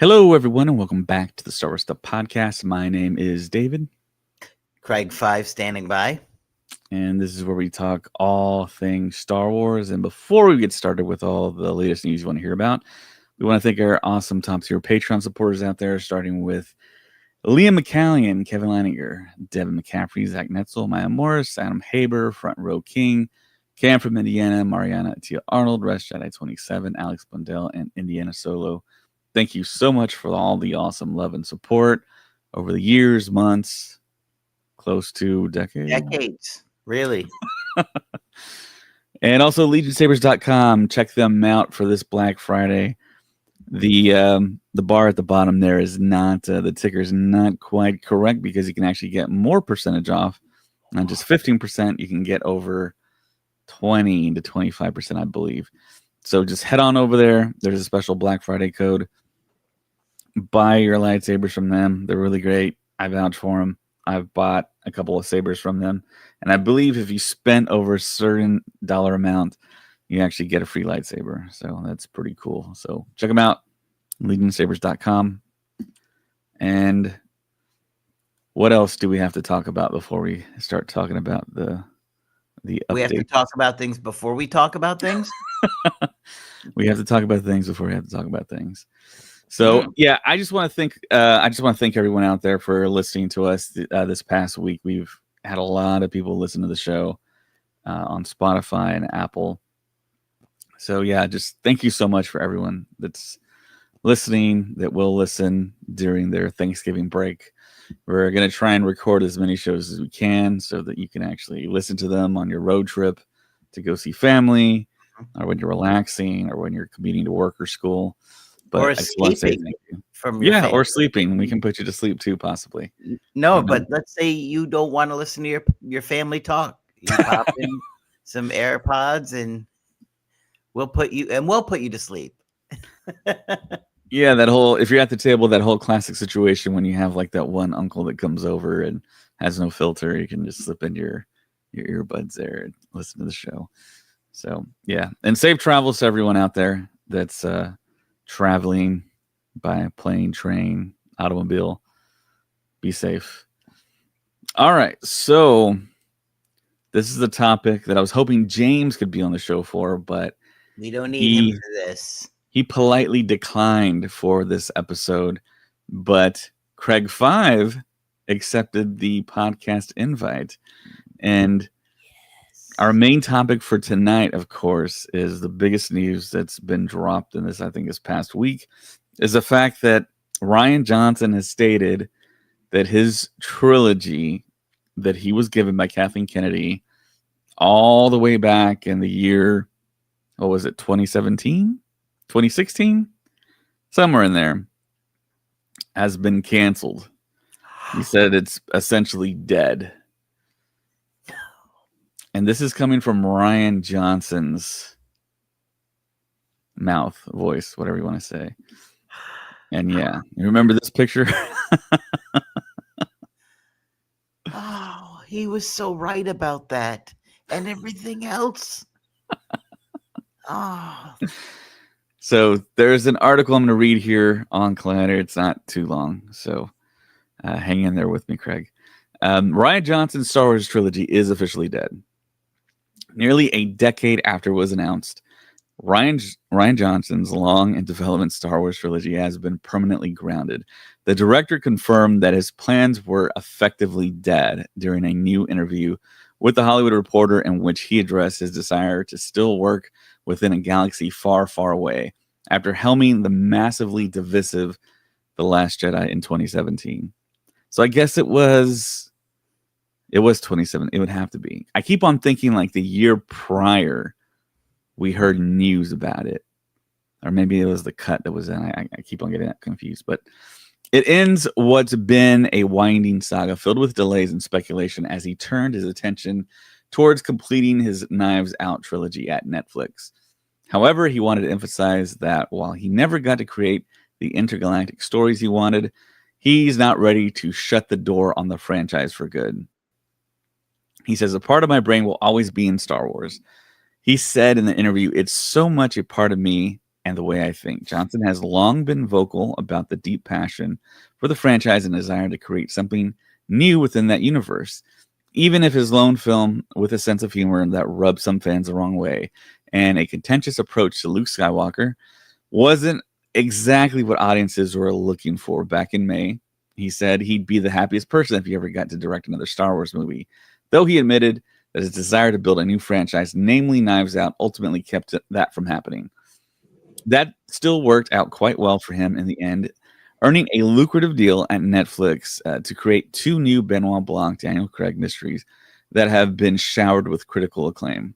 Hello, everyone, and welcome back to the Star Wars Stuff Podcast. My name is David. Craig 5 standing by. And this is where we talk all things Star Wars. And before we get started with all the latest news you want to hear about, we want to thank our awesome top-tier Patreon supporters out there, starting with Liam McCallion, Kevin Leininger, Devin McCaffrey, Zach Netzel, Maya Morris, Adam Haber, Front Row King, Cam from Indiana, Mariana Tia Arnold, Rest Jedi 27, Alex Blundell, and Indiana Solo. Thank you so much for all the awesome love and support over the years, months, close to Decades, really. And also LegionSabers.com. Check them out for this Black Friday. The bar at the bottom there is not, the ticker is not quite correct because you can actually get more percentage off. Not just 15%, you can get over 20 to 25%, I believe. So just head on over there. There's a special Black Friday code. Buy your lightsabers from them. They're really great. I vouch for them. I've bought a couple of sabers from them. And I believe if you spent over a certain dollar amount, you actually get a free lightsaber. So that's pretty cool. So check them out. LegionSabers.com. And what else do we have to talk about before we start talking about the update? We have to talk about things before we talk about things? We have to talk about things before we have to talk about things. So yeah, I just want to thank everyone out there for listening to us this past week. We've had a lot of people listen to the show on Spotify and Apple. So yeah, just thank you so much for everyone that's listening, that will listen during their Thanksgiving break. We're going to try and record as many shows as we can so that you can actually listen to them on your road trip to go see family, or when you're relaxing, or when you're commuting to work or school. But Or I just want to say escaping thank you. from your family. Or sleeping. We can put you to sleep too, possibly. No, but let's say you don't want to listen to your family talk. You pop in some AirPods and we'll put you to sleep. Yeah, if you're at the table, that whole classic situation when you have like that one uncle that comes over and has no filter, you can just slip in your earbuds there and listen to the show. So yeah, and safe travels to everyone out there that's traveling by plane, train, automobile. Be safe. All right, so this is the topic that I was hoping James could be on the show for, but we don't need him for this. He politely declined for this episode, but Craig 5 accepted the podcast invite. And our main topic for tonight, of course, is the biggest news that's been dropped in this past week, is the fact that Rian Johnson has stated that his trilogy that he was given by Kathleen Kennedy all the way back in the year, 2017? 2016? Somewhere in there, has been canceled. He said it's essentially dead. And this is coming from Rian Johnson's mouth, voice, whatever you want to say. And yeah, you remember this picture? Oh, he was so right about that and everything else. Oh. So there's an article I'm going to read here on Collider. It's not too long, so hang in there with me, Craig. Rian Johnson's Star Wars trilogy is officially dead. Nearly a decade after it was announced, Rian Johnson's long in development Star Wars trilogy has been permanently grounded. The director confirmed that his plans were effectively dead during a new interview with The Hollywood Reporter, in which he addressed his desire to still work within a galaxy far, far away after helming the massively divisive The Last Jedi in 2017. So I guess it was 27. It would have to be. I keep on thinking like the year prior we heard news about it. Or maybe it was the cut that was in. I keep on getting that confused. But it ends what's been a winding saga filled with delays and speculation as he turned his attention towards completing his Knives Out trilogy at Netflix. However, he wanted to emphasize that while he never got to create the intergalactic stories he wanted, he's not ready to shut the door on the franchise for good. He says, a part of my brain will always be in Star Wars. He said in the interview, it's so much a part of me and the way I think. Johnson has long been vocal about the deep passion for the franchise and desire to create something new within that universe. Even if his lone film with a sense of humor that rubbed some fans the wrong way and a contentious approach to Luke Skywalker wasn't exactly what audiences were looking for back in May. He said he'd be the happiest person if he ever got to direct another Star Wars movie, though he admitted that his desire to build a new franchise, namely Knives Out, ultimately kept that from happening. That still worked out quite well for him in the end, earning a lucrative deal at Netflix to create 2 new Benoit Blanc, Daniel Craig mysteries that have been showered with critical acclaim.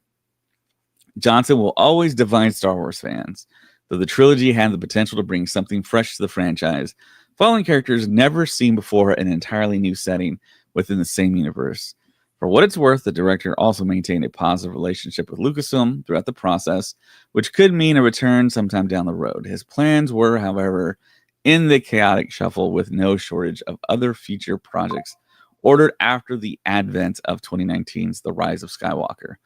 Johnson will always divide Star Wars fans, though the trilogy had the potential to bring something fresh to the franchise, following characters never seen before in an entirely new setting within the same universe. For what it's worth, the director also maintained a positive relationship with Lucasfilm throughout the process, which could mean a return sometime down the road. His plans were, however, in the chaotic shuffle with no shortage of other future projects ordered after the advent of 2019's The Rise of Skywalker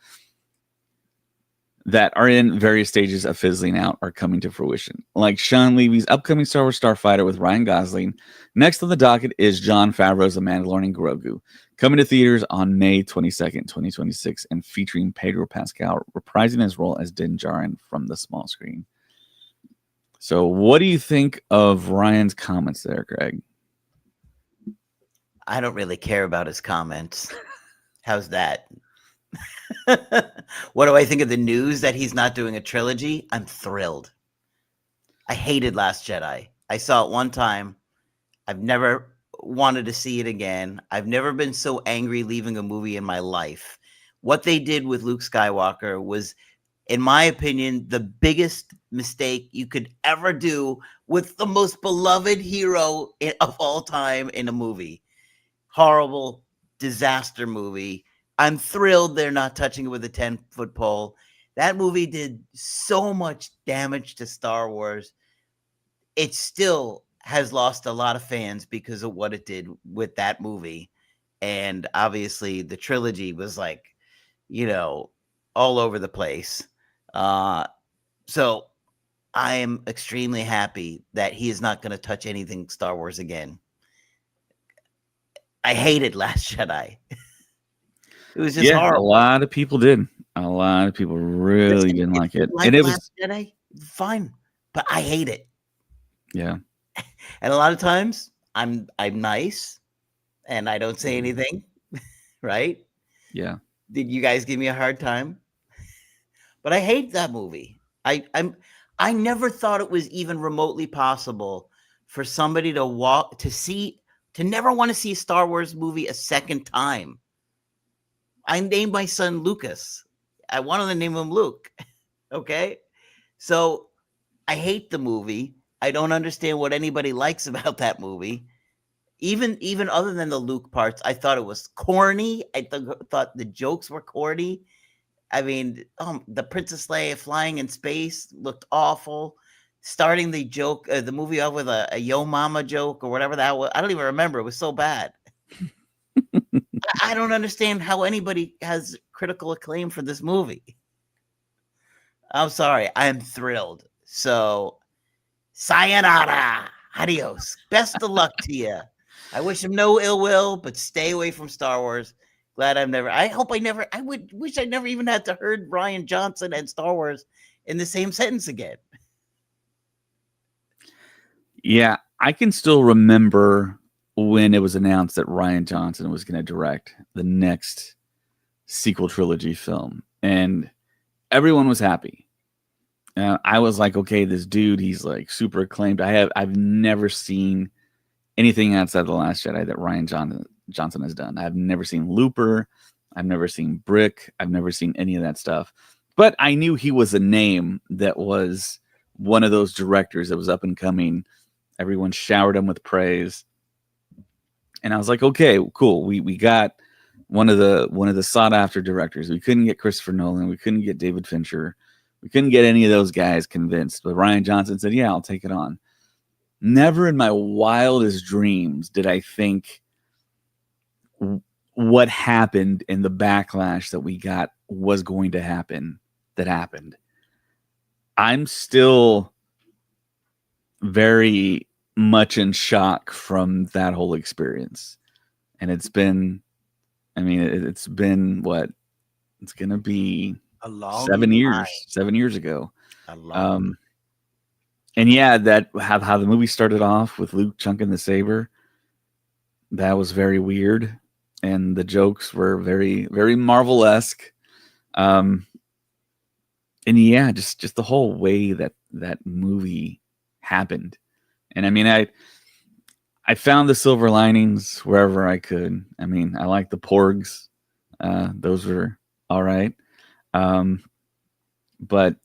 that are in various stages of fizzling out or coming to fruition. Like Sean Levy's upcoming Star Wars Starfighter with Ryan Gosling, next on the docket is Jon Favreau's The Mandalorian Grogu, coming to theaters on May 22nd, 2026, and featuring Pedro Pascal reprising his role as Din Djarin from the small screen. So what do you think of Ryan's comments there, Craig? I don't really care about his comments. How's that? What do I think of the news that he's not doing a trilogy? I'm thrilled. I hated Last Jedi. I saw it one time. I've never wanted to see it again. I've never been so angry leaving a movie in my life. What they did with Luke Skywalker was, in my opinion, the biggest mistake you could ever do with the most beloved hero of all time in a movie. Horrible, disaster movie. I'm thrilled they're not touching it with a 10-foot pole. That movie did so much damage to Star Wars. It still has lost a lot of fans because of what it did with that movie. And obviously the trilogy was like, all over the place. So I am extremely happy that he is not going to touch anything Star Wars again. I hated Last Jedi. It was just horrible. A lot of people did. A lot of people really didn't like it. Like and it Last was Jedi, fine, but I hate it. Yeah. And a lot of times I'm nice and I don't say anything, right? Yeah. Did you guys give me a hard time? But I hate that movie. I never thought it was even remotely possible for somebody to never want to see a Star Wars movie a second time. I named my son Lucas. I wanted to name him Luke. Okay? So I hate the movie. I don't understand what anybody likes about that movie. Even other than the Luke parts, I thought it was corny. I thought the jokes were corny. I mean, the Princess Leia flying in space looked awful. Starting the movie off with a Yo Mama joke or whatever that was. I don't even remember. It was so bad. I don't understand how anybody has critical acclaim for this movie. I'm sorry. I am thrilled. So, sayonara. Adios. Best of luck to you. I wish him no ill will, but stay away from Star Wars. Wish I never even had to heard Rian Johnson and Star Wars in the same sentence again. Yeah, I can still remember when it was announced that Rian Johnson was going to direct the next sequel trilogy film, and everyone was happy. I was like, okay, this dude, he's like super acclaimed. I've never seen anything outside of The Last Jedi that Rian Johnson has done. I've never seen Looper. I've never seen Brick. I've never seen any of that stuff. But I knew he was a name that was one of those directors that was up and coming. Everyone showered him with praise. And I was like, okay, cool. We got one of the sought after directors. We couldn't get Christopher Nolan. We couldn't get David Fincher. We couldn't get any of those guys convinced. But Rian Johnson said, yeah, I'll take it on. Never in my wildest dreams did I think what happened in the backlash that we got was going to happen. That happened. I'm still very much in shock from that whole experience. And it's been, I mean, it's been what? It's going to be A long 7 years ago. a long And yeah, that how the movie started off with Luke chunking the saber, that was very weird. And the jokes were very, very Marvel-esque. And yeah, just the whole way that movie happened. And I mean, I found the silver linings wherever I could. I mean, I like the porgs. Those were all right. But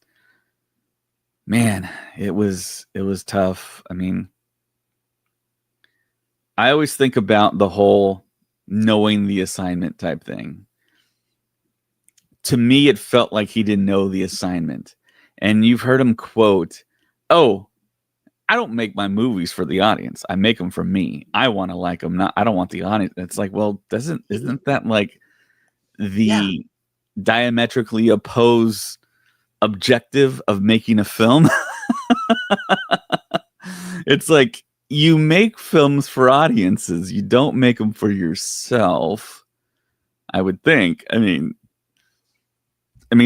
man, it was tough. I mean, I always think about the whole knowing the assignment type thing. To me, it felt like he didn't know the assignment. And you've heard him quote, "Oh, I don't make my movies for the audience. I make them for me. I want to like them. I don't want the audience." It's like, well, isn't that like the diametrically opposed objective of making a film? It's like, you make films for audiences. You don't make them for yourself, I would think. I mean,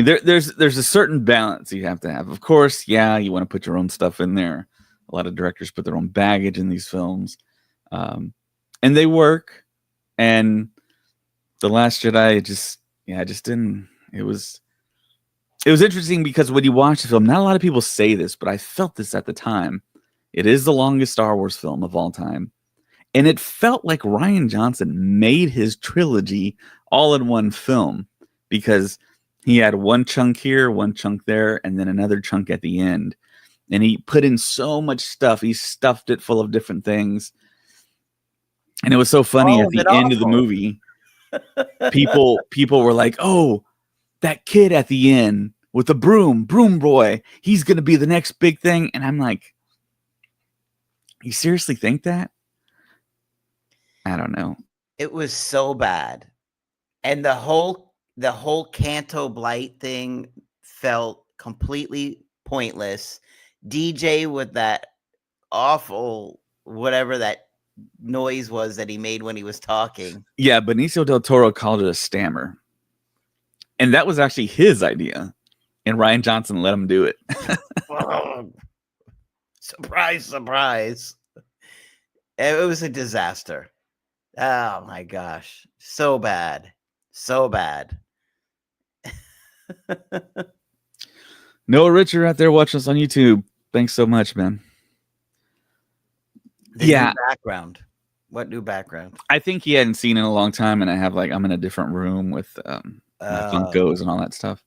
there's a certain balance you have to have. Of course, yeah, you want to put your own stuff in there. A lot of directors put their own baggage in these films, and they work. And The Last Jedi, just didn't. It was interesting because when you watch the film, not a lot of people say this, but I felt this at the time. It is the longest Star Wars film of all time. And it felt like Rian Johnson made his trilogy all in one film, because he had one chunk here, one chunk there, and then another chunk at the end. And he put in so much stuff. He stuffed it full of different things. And it was so funny at the end of the movie. People were like, "Oh, that kid at the end with the broom boy, he's going to be the next big thing." And I'm like, you seriously think that? I don't know. It was so bad. And the whole Canto Blight thing felt completely pointless. DJ with that awful whatever that noise was that he made when he was talking. Yeah, Benicio del Toro called it a stammer. And that was actually his idea. And Rian Johnson let him do it. Oh, surprise, surprise. It was a disaster. Oh my gosh. So bad. So bad. Noah Richard out there watching us on YouTube. Thanks so much, man. New background. What new background? I think he hadn't seen in a long time, and I'm in a different room with my Funkos and all that stuff.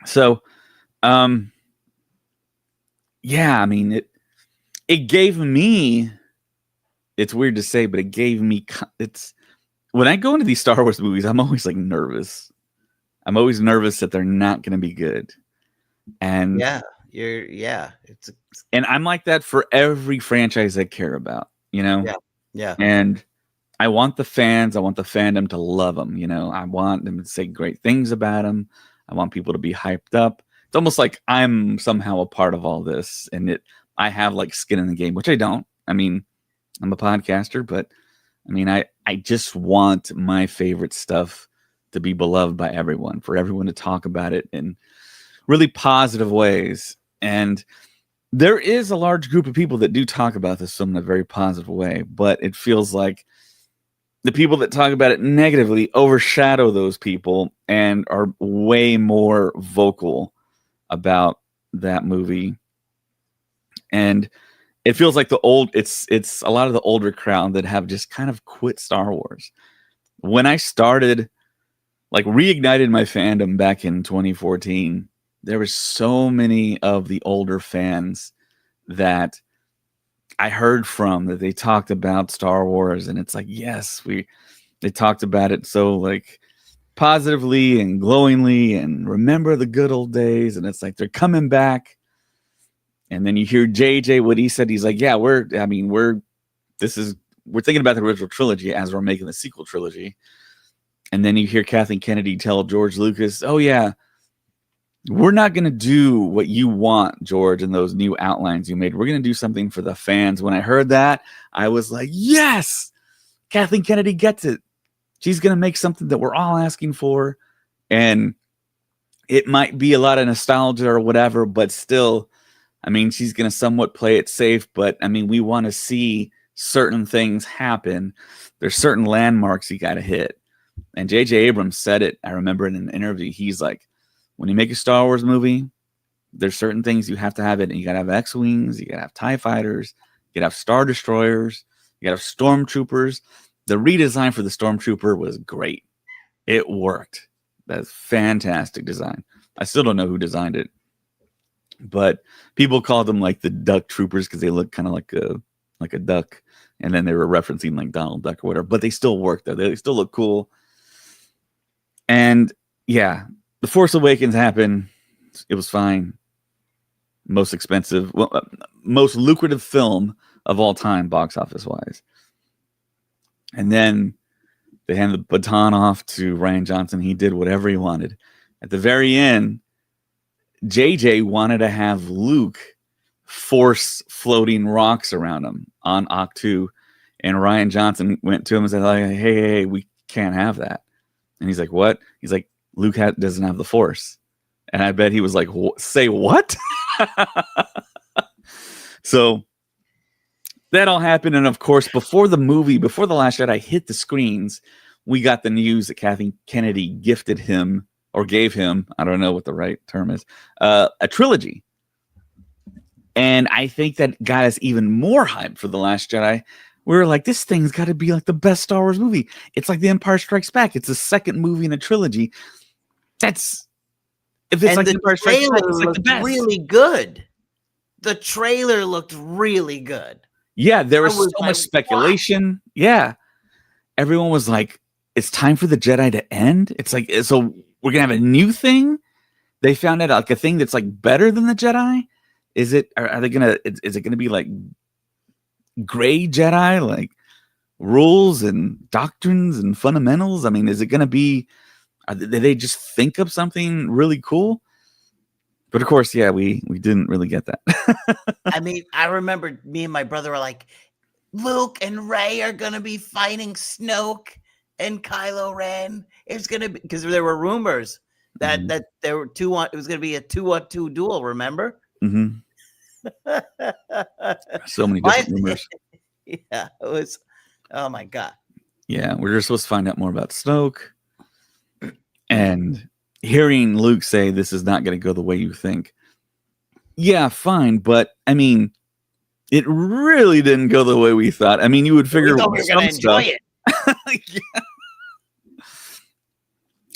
So, yeah, I mean, it gave me, it's weird to say, but it gave me, when I go into these Star Wars movies, I'm always like nervous. I'm always nervous that they're not going to be good. And and I'm like that for every franchise I care about, you know? Yeah. And I want the fans, I want the fandom to love them, you know? I want them to say great things about them. I want people to be hyped up. It's almost like I'm somehow a part of all this, and I have like skin in the game, which I don't. I mean, I'm a podcaster, but I mean, I just want my favorite stuff to be beloved by everyone, for everyone to talk about it in really positive ways. And there is a large group of people that do talk about this film in a very positive way, but it feels like the people that talk about it negatively overshadow those people and are way more vocal about that movie. And it feels like it's a lot of the older crowd that have just kind of quit Star Wars. When I started, like, reignited my fandom back in 2014, there were so many of the older fans that I heard from, that they talked about Star Wars, and it's like, yes, they talked about it so like positively and glowingly, and remember the good old days, and it's like they're coming back. And then you hear JJ, what he said, he's like, yeah, we're thinking about the original trilogy as we're making the sequel trilogy. And then you hear Kathleen Kennedy tell George Lucas, oh yeah, we're not going to do what you want, George, and those new outlines you made. We're going to do something for the fans. When I heard that, I was like, yes, Kathleen Kennedy gets it. She's going to make something that we're all asking for. And it might be a lot of nostalgia or whatever, but still, I mean, she's going to somewhat play it safe. But I mean, we want to see certain things happen. There's certain landmarks you got to hit. And J.J. Abrams said it. I remember in an interview, he's like, when you make a Star Wars movie, there's certain things you have to have it. You got to have X-Wings, you got to have TIE fighters, you got to have Star Destroyers, you got to have Stormtroopers. The redesign for the Stormtrooper was great. It worked. That's fantastic design. I still don't know who designed it, but people called them like the Duck Troopers because they look kind of like a duck, and then they were referencing like Donald Duck or whatever. But they still work though. They still look cool. And yeah, The Force Awakens happened. It was fine. Most expensive, most lucrative film of all time, box office wise. And then they handed the baton off to Rian Johnson. He did whatever he wanted. At the very end, JJ wanted to have Luke force floating rocks around him on Octu. And Rian Johnson went to him and said, like, hey, we can't have that. And he's like, what? He's like, Luke doesn't have the Force. And I bet he was like, say what? So that all happened. And of course, before The Last Jedi hit the screens, we got the news that Kathleen Kennedy gifted him or gave him, I don't know what the right term is, a trilogy. And I think that got us even more hyped for The Last Jedi. We were like, this thing's got to be like the best Star Wars movie. It's like The Empire Strikes Back. It's the second movie in a trilogy. If it's like The Empire Strikes Back, it's like the best. Really good. The trailer looked really good. Yeah, there was so much speculation. Wow. Yeah. Everyone was like, it's time for the Jedi to end. It's like, so we're going to have a new thing. They found out like a thing that's like better than the Jedi. Is it going to be like gray Jedi, like rules and doctrines and fundamentals? I mean, is it going to be, did they just think of something really cool? But of course, yeah, we didn't really get that. I mean, I remember me and my brother were like, Luke and Rey are going to be fighting Snoke and Kylo Ren. It's going to be, because there were rumors that there were it was going to be a 2-on-2 duel, remember? Mm-hmm. So many different rumors. Yeah, it was, oh my God. Yeah, we're just supposed to find out more about Snoke. And hearing Luke say this is not going to go the way you think. Yeah, fine. But I mean, it really didn't go the way we thought. I mean, you would figure we were going to enjoy it. Yeah.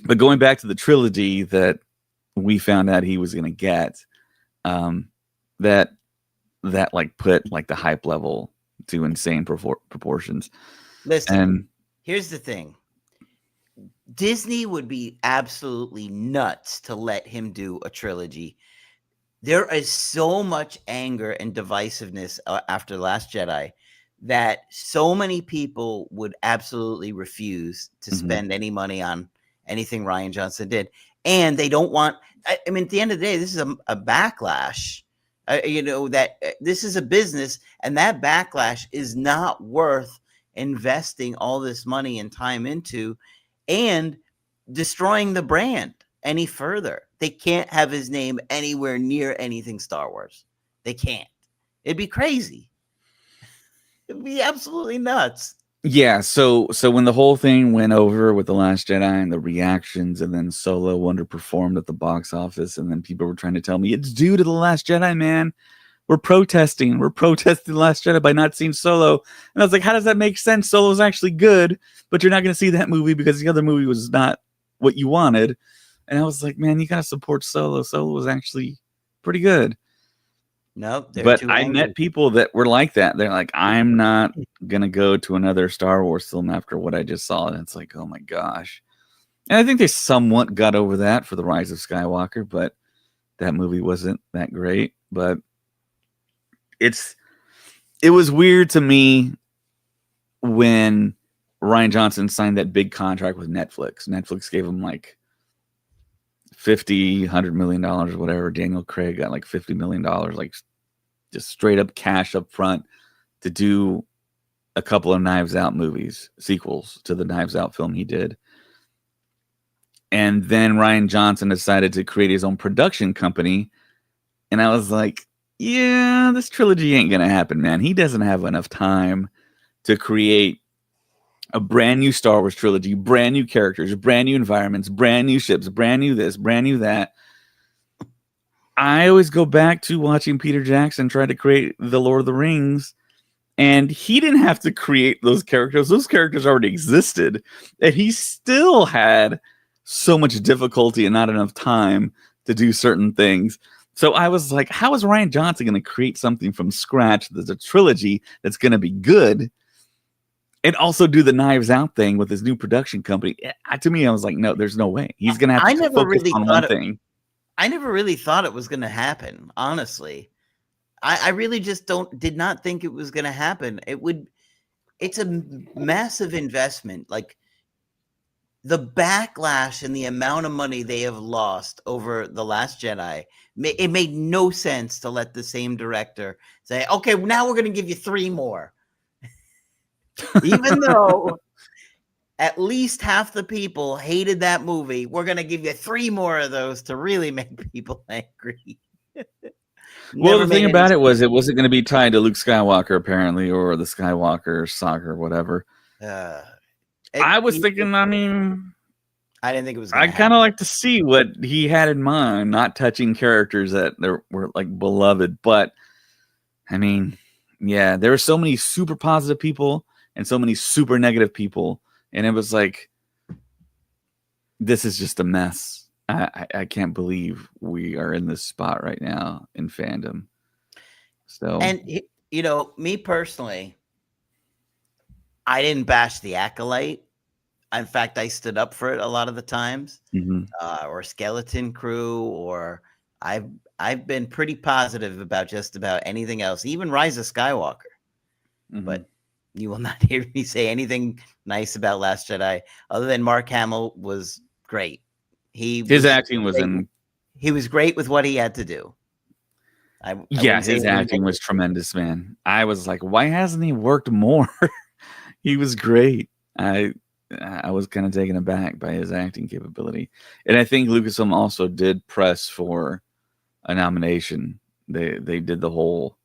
But going back to the trilogy that we found out he was going to get, that like put like the hype level to insane proportions. Listen, and here's the thing. Disney would be absolutely nuts to let him do a trilogy. There is so much anger and divisiveness after The Last Jedi that so many people would absolutely refuse to spend any money on anything Rian Johnson did. And they don't want, I mean, at the end of the day, this is a backlash. That this is a business, and that backlash is not worth investing all this money and time into and destroying the brand any further. They can't have his name anywhere near anything Star Wars. They can't. It'd be crazy. It'd be absolutely nuts. Yeah, so when the whole thing went over with The Last Jedi and the reactions, and then Solo underperformed at the box office, and then people were trying to tell me it's due to The Last Jedi, man. We're protesting The Last Jedi by not seeing Solo. And I was like, how does that make sense? Solo's actually good, but you're not going to see that movie because the other movie was not what you wanted. And I was like, man, you got to support Solo. Solo was actually pretty good. No, but I met people that were like that. They're like, I'm not going to go to another Star Wars film after what I just saw. And it's like, oh my gosh. And I think they somewhat got over that for The Rise of Skywalker, but that movie wasn't that great. But it was weird to me when Rian Johnson signed that big contract with Netflix. Netflix gave him like $100 million, whatever. Daniel Craig got like $50 million, like just straight up cash up front to do a couple of Knives Out movies, sequels to the Knives Out film he did. And then Rian Johnson decided to create his own production company. And I was like, yeah, this trilogy ain't going to happen, man. He doesn't have enough time to create a brand new Star Wars trilogy, brand new characters, brand new environments, brand new ships, brand new this, brand new that. I always go back to watching Peter Jackson try to create the Lord of the Rings, and he didn't have to create those characters. Those characters already existed, and he still had so much difficulty and not enough time to do certain things. So I was like, how is Rian Johnson going to create something from scratch that's a trilogy that's going to be good and also do the Knives Out thing with his new production company? To me, I was like, no, there's no way. He's going to have to focus on one thing. I never really thought it was going to happen, honestly. I really just did not think it was going to happen. It's a massive investment. Like, the backlash and the amount of money they have lost over The Last Jedi, it made no sense to let the same director say, okay, now we're going to give you 3 more. Even though at least half the people hated that movie, we're going to give you 3 more of those to really make people angry. Well, the thing about it was it wasn't going to be tied to Luke Skywalker, apparently, or the Skywalker saga or whatever. I was thinking, I mean, I didn't think it was. I kind of like to see what he had in mind, not touching characters that were like beloved. But I mean, yeah, there were so many super positive people and so many super negative people, and it was like, this is just a mess. I can't believe we are in this spot right now in fandom. So, and you know, me personally, I didn't bash the Acolyte. In fact, I stood up for it a lot of the times, or Skeleton Crew, or I've been pretty positive about just about anything else, even Rise of Skywalker. But you will not hear me say anything nice about Last Jedi, other than Mark Hamill was great. His acting was he was great with what he had to do. His acting was tremendous, man. I was like, why hasn't he worked more? He was great. I was kind of taken aback by his acting capability. And I think Lucasfilm also did press for a nomination. They did the whole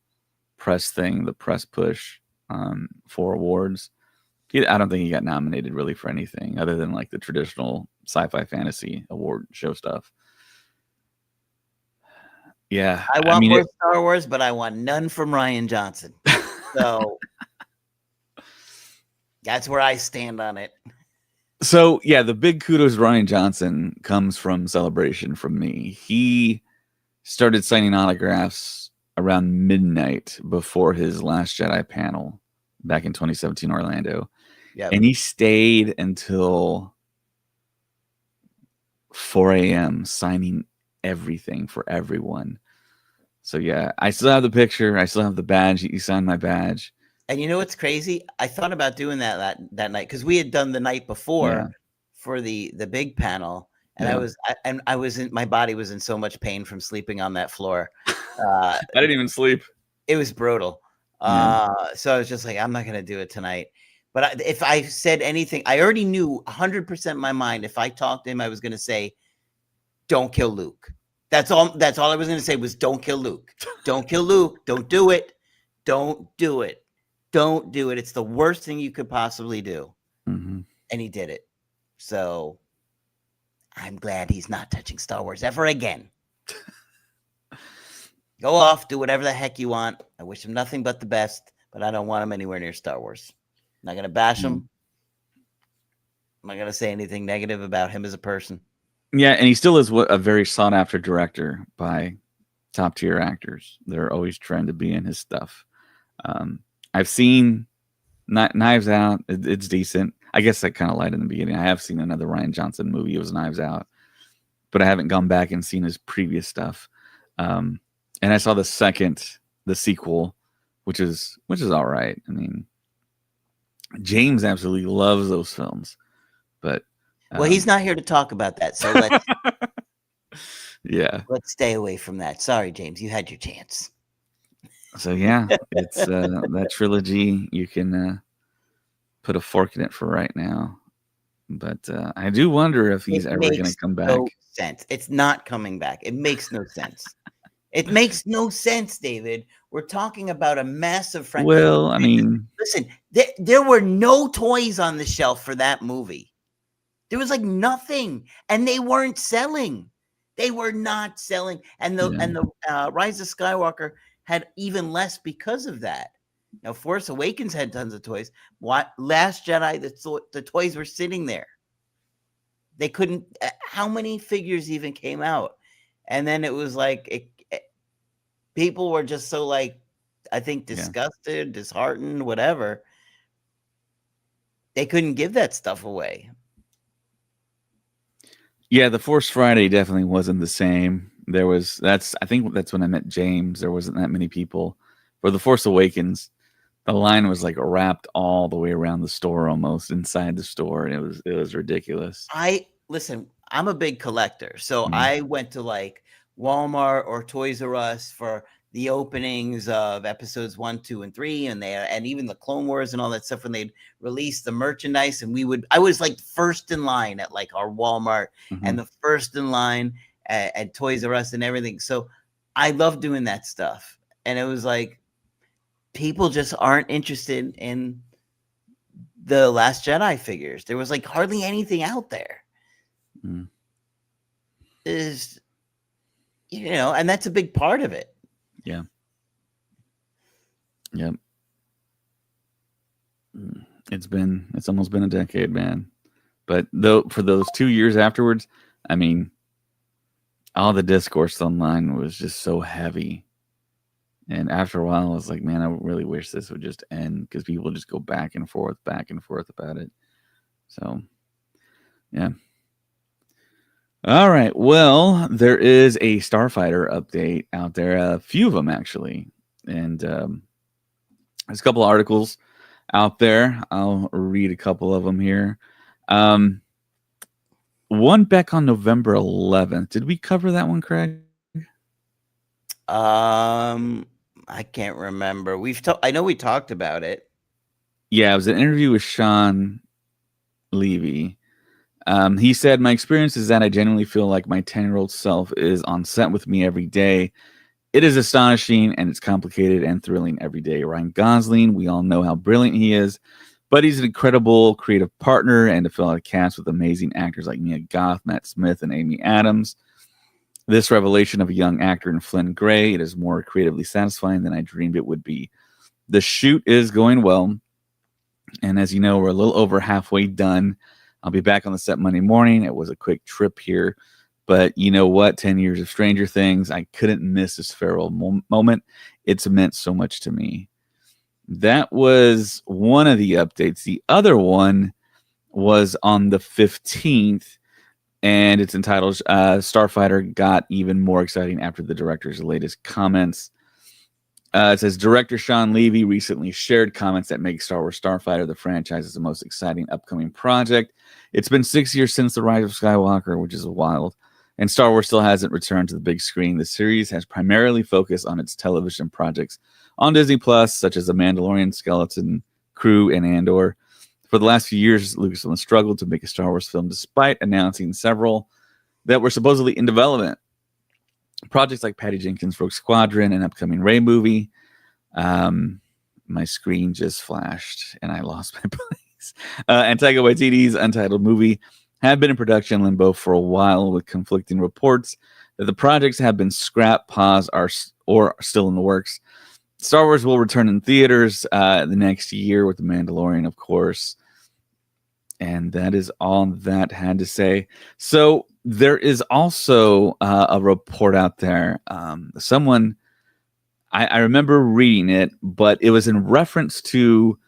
press thing, the press push for awards. I don't think he got nominated really for anything other than like the traditional sci-fi fantasy award show stuff. Yeah. I want more Star Wars, but I want none from Rian Johnson. So that's where I stand on it. So, yeah, the big kudos to Rian Johnson comes from Celebration from me. He started signing autographs around midnight before his Last Jedi panel back in 2017 Orlando. Yep. And he stayed until 4 a.m. signing everything for everyone. So, yeah, I still have the picture. I still have the badge. He signed my badge. And you know what's crazy? I thought about doing that night because we had done the night before for the big panel, and my body was in so much pain from sleeping on that floor. I didn't even sleep. It was brutal. So I was just like, I'm not gonna do it tonight. But if I said anything, I already knew 100% in my mind. If I talked to him, I was gonna say, "Don't kill Luke." That's all I was gonna say was, "Don't kill Luke. Don't kill Luke. Don't do it. Don't do it. Don't do it. It's the worst thing you could possibly do." And he did it. So I'm glad he's not touching Star Wars ever again. Go off, do whatever the heck you want. I wish him nothing but the best, but I don't want him anywhere near Star Wars. I'm not going to bash him. I'm not going to say anything negative about him as a person. Yeah, and he still is a very sought-after director by top-tier actors. They're always trying to be in his stuff. I've seen Knives Out. It's decent. I guess I kind of lied in the beginning. I have seen another Rian Johnson movie. It was Knives Out. But I haven't gone back and seen his previous stuff. And I saw the sequel, which is all right. I mean, James absolutely loves those films. But well, he's not here to talk about that. So let's Yeah. Let's stay away from that. Sorry, James, you had your chance. So yeah, it's that trilogy. You can put a fork in it for right now. But I do wonder if It he's ever going to makes come no back. sense. It's not coming back. It makes no sense. It makes no sense, David. We're talking about a massive franchise. Well, I mean, Listen, there were no toys on the shelf for that movie. There was like nothing, and they weren't selling. They were not selling, and the Rise of Skywalker had even less because of that. Now, Force Awakens had tons of toys. What Last Jedi, the toys were sitting there. They couldn't. How many figures even came out? And then it was like people were just so like, I think, disgusted, disheartened, whatever. They couldn't give that stuff away. Yeah, the Force Friday definitely wasn't the same. I think that's when I met James. There wasn't that many people. For the Force Awakens, the line was like wrapped all the way around the store, almost inside the store, and it was ridiculous. Listen, I'm a big collector, so Mhm. I went to like Walmart or Toys R Us for the openings of episodes 1, 2, and 3, and even the Clone Wars and all that stuff when they'd release the merchandise, and I was like first in line at like our Walmart and the first in line at Toys R Us and everything. So I love doing that stuff, and it was like people just aren't interested in the Last Jedi figures. There was like hardly anything out there. Is and that's a big part of it. Yeah. Yep. It's almost been a decade, man. But though for those 2 years afterwards, I mean, all the discourse online was just so heavy. And after a while, I was like, man, I really wish this would just end because people just go back and forth about it. So, yeah. All right. Well, there is a Starfighter update out there, a few of them actually. And there's a couple of articles out there. I'll read a couple of them here. One back on November 11th. Did we cover that one, Craig? I can't remember. I know we talked about it. Yeah, it was an interview with Sean Levy. He said, my experience is that I genuinely feel like my 10-year-old self is on set with me every day. It is astonishing and it's complicated and thrilling every day. Ryan Gosling, we all know how brilliant he is, but he's an incredible creative partner and to fill out a cast with amazing actors like Mia Goth, Matt Smith, and Amy Adams. This revelation of a young actor in Flynn Gray, it is more creatively satisfying than I dreamed it would be. The shoot is going well, and as you know, we're a little over halfway done. I'll be back on the set Monday morning. It was a quick trip here, but you know what? 10 years of Stranger Things, I couldn't miss this farewell moment. It's meant so much to me. That was one of the updates. The other one was on the 15th, and it's entitled Starfighter Got Even More Exciting After the Director's Latest Comments. It says, Director Sean Levy recently shared comments that make Star Wars Starfighter the franchise's most exciting upcoming project. It's been 6 years since The Rise of Skywalker, which is wild, and Star Wars still hasn't returned to the big screen. The series has primarily focused on its television projects on Disney Plus, such as The Mandalorian, Skeleton Crew, and Andor. For the last few years, Lucasfilm struggled to make a Star Wars film despite announcing several that were supposedly in development. Projects like Patty Jenkins' Rogue Squadron, an upcoming Rey movie. My screen just flashed and I lost my place. And Taika Waititi's untitled movie have been in production limbo for a while, with conflicting reports that the projects have been scrapped, paused, or still in the works. Star Wars will return in theaters the next year with The Mandalorian, of course. And that is all that had to say. So there is also a report out there. Someone, I remember reading it, but it was in reference to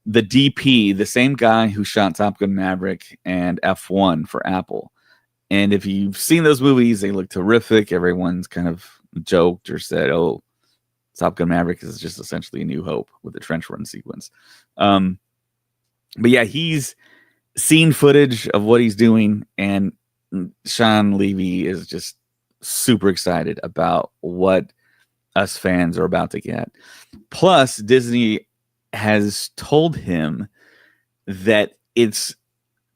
the DP, the same guy who shot Top Gun Maverick and F1 for Apple. And if you've seen those movies, they look terrific. Everyone's kind of joked or said, oh, Top Gun Maverick is just essentially A New Hope with the trench run sequence. But yeah, he's seen footage of what he's doing, and Sean Levy is just super excited about what us fans are about to get. Plus, Disney has told him that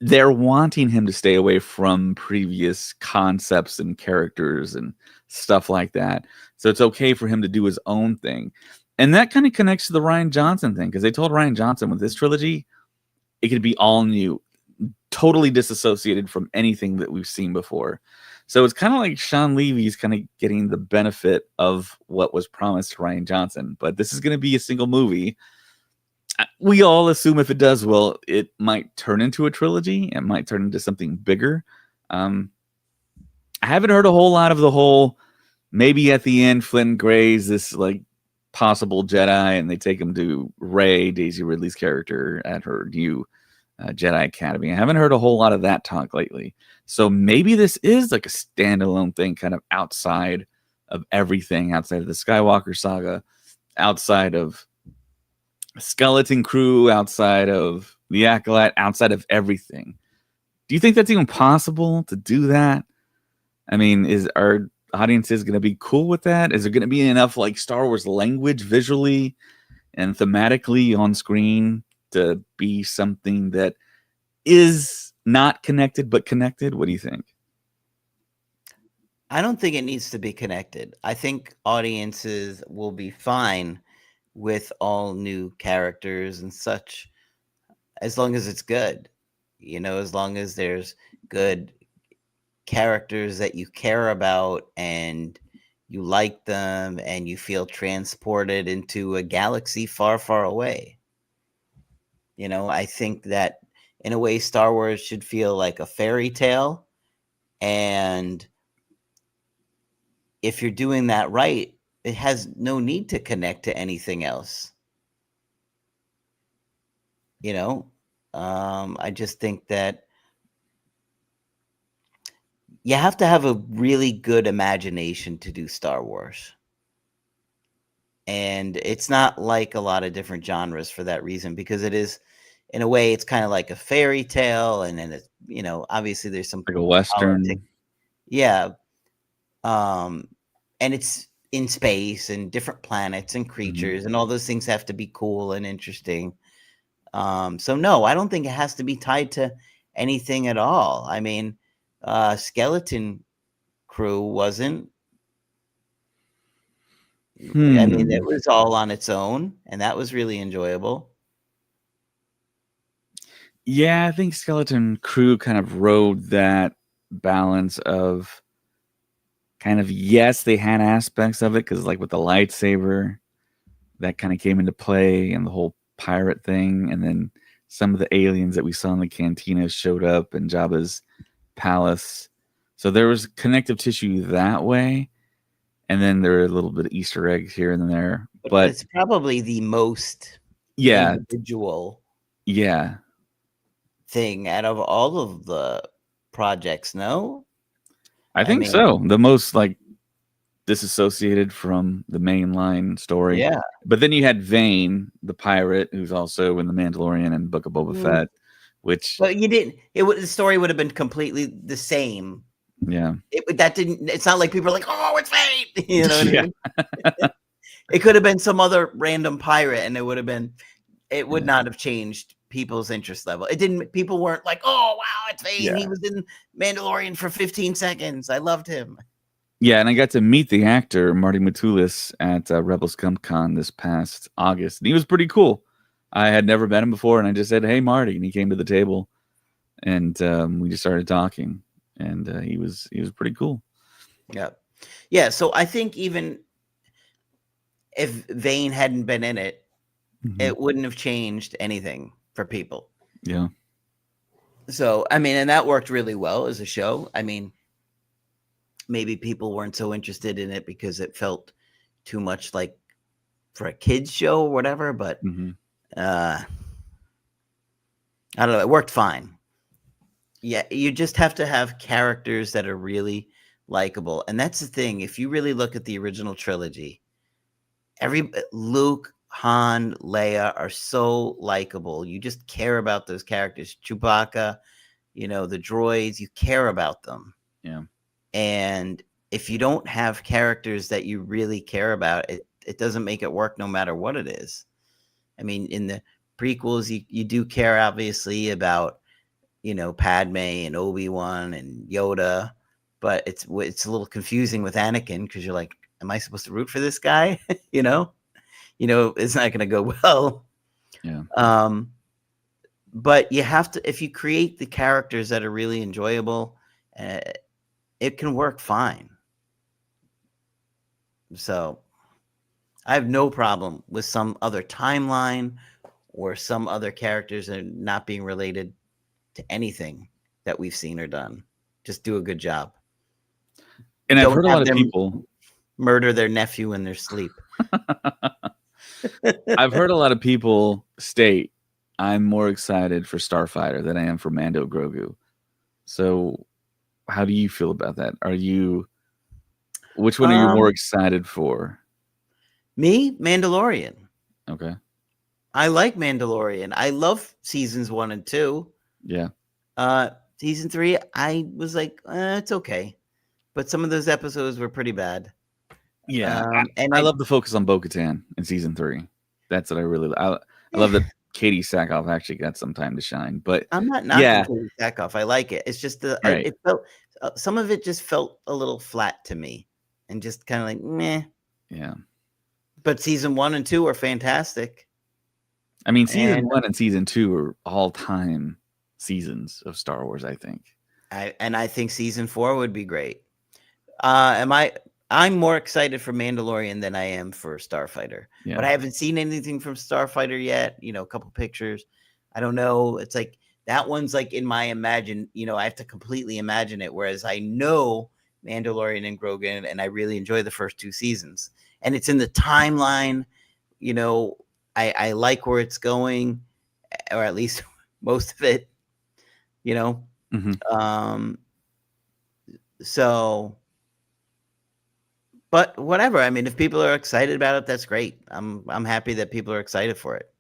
they're wanting him to stay away from previous concepts and characters and stuff like that. So it's okay for him to do his own thing. And that kind of connects to the Rian Johnson thing, because they told Rian Johnson with this trilogy, it could be all new, totally disassociated from anything that we've seen before. So it's kind of like Sean Levy's kind of getting the benefit of what was promised to Rian Johnson. But this is going to be a single movie. We all assume if it does well, it might turn into a trilogy. It might turn into something bigger. I haven't heard a whole lot of the whole, maybe at the end, Flynn Gray's this like possible Jedi, and they take him to Rey, Daisy Ridley's character, at her new Jedi Academy. I haven't heard a whole lot of that talk lately. So maybe this is like a standalone thing, kind of outside of everything, outside of the Skywalker saga, outside of Skeleton Crew, outside of the Acolyte, outside of everything. Do you think that's even possible to do that? I mean, is our audiences going to be cool with that? Is there going to be enough like Star Wars language visually and thematically on screen to be something that is not connected but connected? What do you think? I don't think it needs to be connected. I think audiences will be fine with all new characters and such, as long as it's good. You know, as long as there's good characters that you care about and you like them and you feel transported into a galaxy far, far away. You know, I think that in a way, Star Wars should feel like a fairy tale. And if you're doing that right, it has no need to connect to anything else. You know, I just think that you have to have a really good imagination to do Star Wars. And it's not like a lot of different genres for that reason, because it is, in a way, it's kind of like a fairy tale. And then it's, you know, obviously there's some Like a Western. politics. Yeah. And it's in space and different planets and creatures, and all those things have to be cool and interesting. So no, I don't think it has to be tied to anything at all. I mean, Skeleton Crew wasn't. I mean, it was all on its own, and that was really enjoyable. Yeah, I think Skeleton Crew kind of rode that balance of kind of, yes, they had aspects of it, because like with the lightsaber, that kind of came into play, and the whole pirate thing, and then some of the aliens that we saw in the cantina showed up in Jabba's palace. So there was connective tissue that way, and then there were a little bit of Easter eggs here and there. But it's probably the most individual thing out of all of the projects. No, I think so. The most like disassociated from the mainline story. Yeah. But then you had Vane, the pirate, who's also in The Mandalorian and Book of Boba Fett, which. But you didn't. The story would have been completely the same. Yeah. It's not like people are like, oh, it's Vane. You know what I mean? It could have been some other random pirate, and it would not have changed people's interest level. It didn't. People weren't like, oh, wow, it's Vane. He was in Mandalorian for 15 seconds. I loved him. Yeah, and I got to meet the actor Marty Matulis at Rebelscum Con this past August, and he was pretty cool. I had never met him before, and I just said, "Hey, Marty," and he came to the table, and we just started talking, and he was pretty cool. Yeah. So I think even if Vane hadn't been in it, it wouldn't have changed anything for people. Yeah. So I mean, and that worked really well as a show. I mean, maybe people weren't so interested in it because it felt too much like for a kid's show or whatever, but I don't know. It worked fine. Yeah, you just have to have characters that are really likable. And that's the thing. If you really look at the original trilogy, Luke, Han, Leia are so likable. You just care about those characters. Chewbacca, the droids, you care about them. Yeah. And if you don't have characters that you really care about, it doesn't make it work no matter what it is. I mean, in the prequels, you do care, obviously, about, Padme and Obi-Wan and Yoda, but it's a little confusing with Anakin because you're like, am I supposed to root for this guy? It's not going to go well. Yeah. But you have to, if you create the characters that are really enjoyable, it can work fine. So I have no problem with some other timeline or some other characters and not being related to anything that we've seen or done. Just do a good job. And Don't I've heard a have lot of them people murder their nephew in their sleep. I've heard a lot of people state I'm more excited for Starfighter than I am for Mando Grogu. So how do you feel about that? Which one are you more excited for? Me, Mandalorian. Okay. I like Mandalorian. I love seasons 1 and 2. Yeah. Season 3, I was like, it's okay. But some of those episodes were pretty bad. Yeah. I love the focus on Bo-Katan in season 3. That's what I really I love that Katie Sackhoff actually got some time to shine. But I'm not knocking Katie Sackhoff. I like it. It's just it felt some of it just felt a little flat to me, and just kind of like meh. Yeah. But season 1 and 2 are fantastic. I mean, season 1 and season 2 are all-time seasons of Star Wars, I think. I think season 4 would be great. I'm more excited for Mandalorian than I am for Starfighter. Yeah. But I haven't seen anything from Starfighter yet. A couple pictures. I don't know. It's like that one's like in my I have to completely imagine it. Whereas I know Mandalorian and Grogu, and I really enjoy the first 2 seasons. And it's in the timeline. I like where it's going, or at least most of it. Mm-hmm. So. But whatever. I mean, if people are excited about it, that's great. I'm happy that people are excited for it.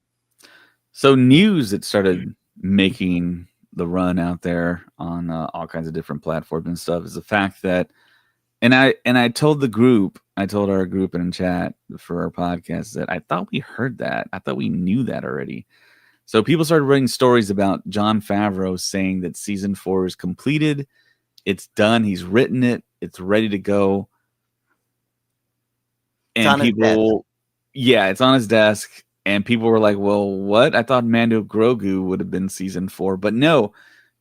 So news that started making the run out there on all kinds of different platforms and stuff is the fact that, and I told our group in chat for our podcast that I thought we heard that. I thought we knew that already. So people started writing stories about Jon Favreau saying that season 4 is completed. It's done. He's written it. It's ready to go. And people, it's on his desk. And people were like, well, what? I thought Mando Grogu would have been season 4. But no,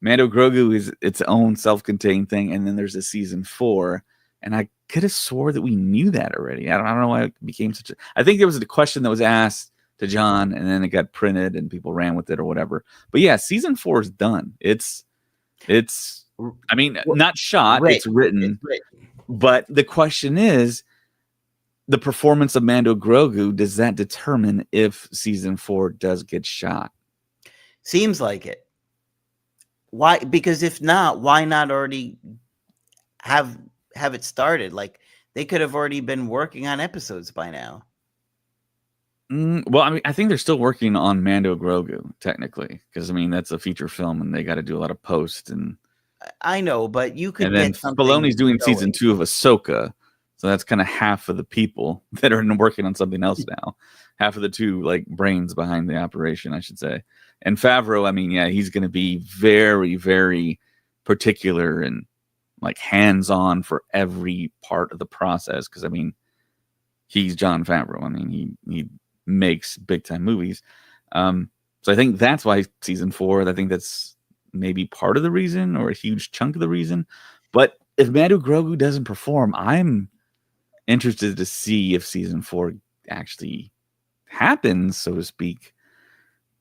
Mando Grogu is its own self-contained thing. And then there's a season 4. And I could have swore that we knew that already. I don't know why it became such a... I think there was a question that was asked to John, and then it got printed and people ran with it or whatever. But yeah, season 4 is done. It's I mean, not shot. It's written. But the question is, the performance of Mando Grogu, does that determine if season 4 does get shot? Seems like it. Why? Because if not, why not already have it started? Like, they could have already been working on episodes by now. Well, I mean, I think they're still working on Mando Grogu, technically, because I mean that's a feature film, and they got to do a lot of post. And I know, but you could. And then Filoni's doing season 2 of Ahsoka. So that's kind of half of the people that are working on something else now. Half of the 2 like brains behind the operation, I should say. And Favreau, I mean, yeah, he's going to be very, very particular and like hands-on for every part of the process. Because I mean, he's Jon Favreau. I mean, he makes big-time movies. So I think that's why season 4. I think that's maybe part of the reason, or a huge chunk of the reason. But if Mando Grogu doesn't perform, I'm interested to see if season 4 actually happens, so to speak,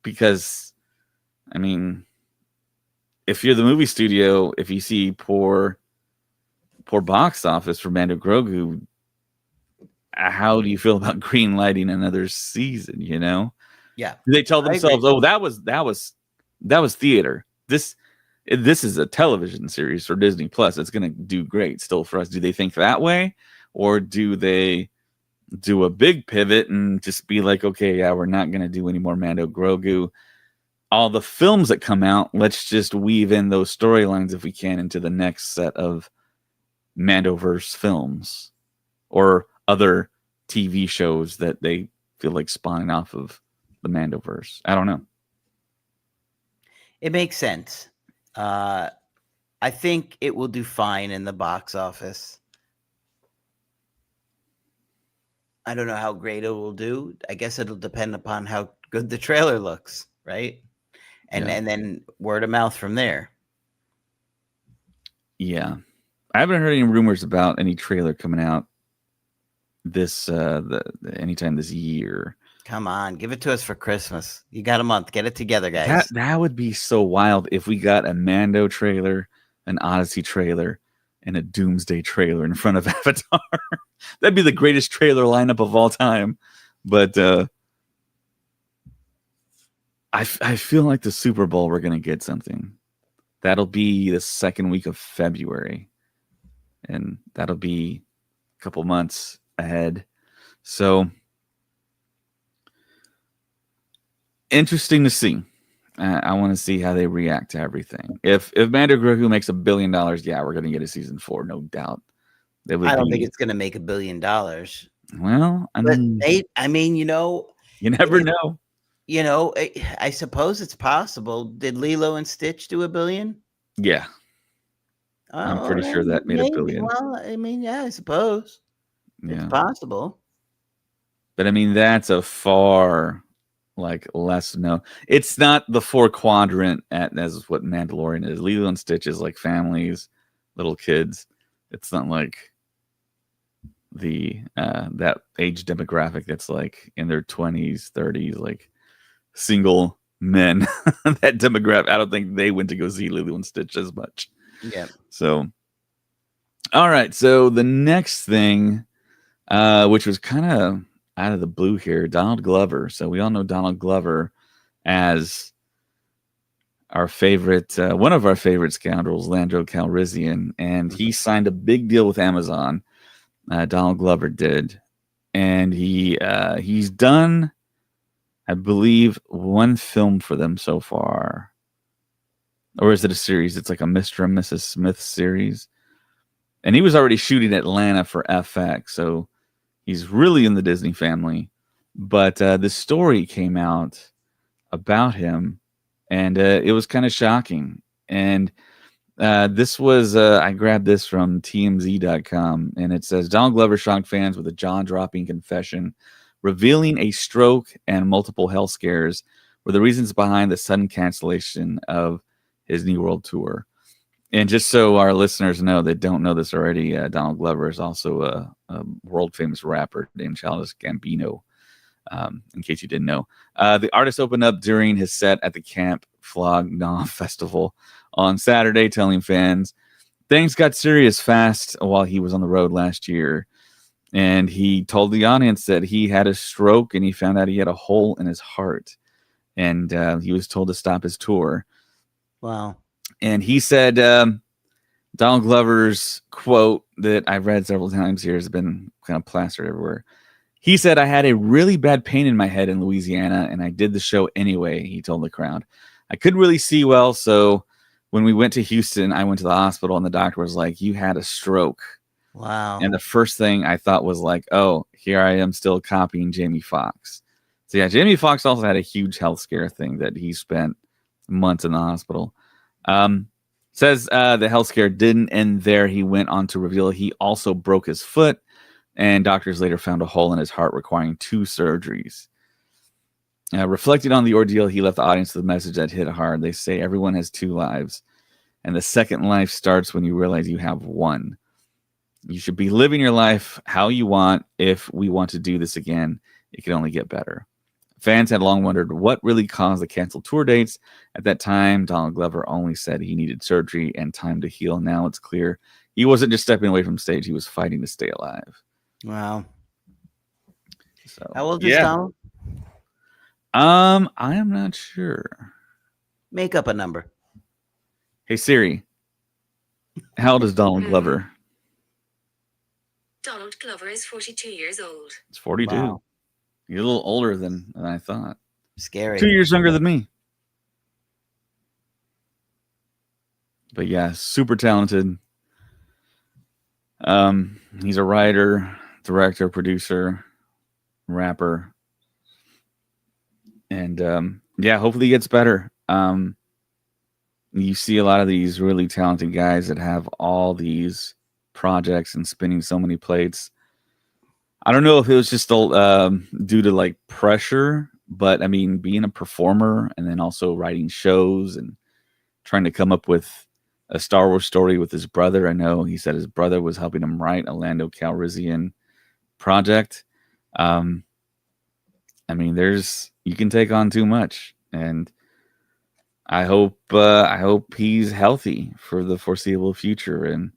because I mean, if you're the movie studio, if you see poor box office for Mando Grogu, how do you feel about green lighting another season? Yeah, do they tell themselves, oh, that was theater, this is a television series for Disney Plus, it's gonna do great still for us? Do they think that way? Or do they do a big pivot and just be like, okay, yeah, we're not going to do any more Mando Grogu. All the films that come out, let's just weave in those storylines if we can into the next set of Mandoverse films or other TV shows that they feel like spawning off of the Mandoverse. I don't know. It makes sense. I think it will do fine in the box office. I don't know how great it will do. I guess it'll depend upon how good the trailer looks, right? And then word of mouth from there. Yeah. I haven't heard any rumors about any trailer coming out this anytime this year. Come on, give it to us for Christmas. You got a month. Get it together, guys. That would be so wild if we got a Mando trailer, an Odyssey trailer, and a Doomsday trailer in front of Avatar. That'd be the greatest trailer lineup of all time. But I feel like the Super Bowl we're gonna get something. That'll be the second week of February, and that'll be a couple months ahead. So interesting to see. I want to see how they react to everything. If Mando Grogu makes $1 billion, yeah, we're going to get a season 4, no doubt. I don't think it's going to make $1 billion. Well, I mean, you know, you never know. You know, I suppose it's possible. Did Lilo and Stitch do $1 billion? Yeah, I'm pretty sure that made $1 billion. Well, I mean, yeah, I suppose it's possible. But I mean, that's a far less known. It's not the 4 quadrant as what Mandalorian is. Lilo and Stitch is like families, little kids. It's not like the that age demographic that's like in their 20s, 30s, like single men. That demographic, I don't think they went to go see Lilo and Stitch as much. Yeah. So, all right. So the next thing, which was kind of out of the blue here, Donald Glover. So we all know Donald Glover as our favorite, one of our favorite scoundrels, Lando Calrissian, and he signed a big deal with Amazon. Donald Glover did, and he's done, I believe, 1 film for them so far, or is it a series? It's like a Mr. and Mrs. Smith series, and he was already shooting Atlanta for FX, so he's really in the Disney family. But the story came out about him, and it was kind of shocking. And this was, I grabbed this from TMZ.com, and it says, Donald Glover shocked fans with a jaw-dropping confession, revealing a stroke and multiple health scares were the reasons behind the sudden cancellation of his New World Tour. And just so our listeners know that don't know this already, Donald Glover is also a world-famous rapper named Childish Gambino, in case you didn't know. The artist opened up during his set at the Camp Flog Gnaw Festival on Saturday, telling fans things got serious fast while he was on the road last year. And he told the audience that he had a stroke and he found out he had a hole in his heart. And he was told to stop his tour. Wow. And he said, Donald Glover's quote that I've read several times here has been kind of plastered everywhere. He said, I had a really bad pain in my head in Louisiana, and I did the show anyway, he told the crowd. I couldn't really see well, so when we went to Houston, I went to the hospital, and the doctor was like, you had a stroke. Wow. And the first thing I thought was like, oh, here I am still copying Jamie Foxx. So yeah, Jamie Foxx also had a huge health scare thing that he spent months in the hospital. Says the health scare didn't end there. He went on to reveal he also broke his foot, and doctors later found a hole in his heart requiring 2 surgeries. Reflecting on the ordeal, he left the audience with a message that hit hard. They say everyone has 2 lives, and the second life starts when you realize you have 1. You should be living your life how you want. If we want to do this again, it can only get better. Fans had long wondered what really caused the canceled tour dates. At that time, Donald Glover only said he needed surgery and time to heal. Now it's clear he wasn't just stepping away from stage. He was fighting to stay alive. Wow. So, how old is Donald? I am not sure. Make up a number. Hey, Siri. How old is Donald Glover? Donald Glover is 42 years old. It's 42. Wow. You're a little older than I thought. Scary. 2 years younger than me. But yeah, super talented. He's a writer, director, producer, rapper, and yeah, hopefully he gets better. You see a lot of these really talented guys that have all these projects and spinning so many plates. I don't know if it was just due to like pressure, but I mean, being a performer and then also writing shows and trying to come up with a Star Wars story with his brother. I know he said his brother was helping him write a Lando Calrissian project. Um, I mean, you can take on too much, and I hope he's healthy for the foreseeable future, and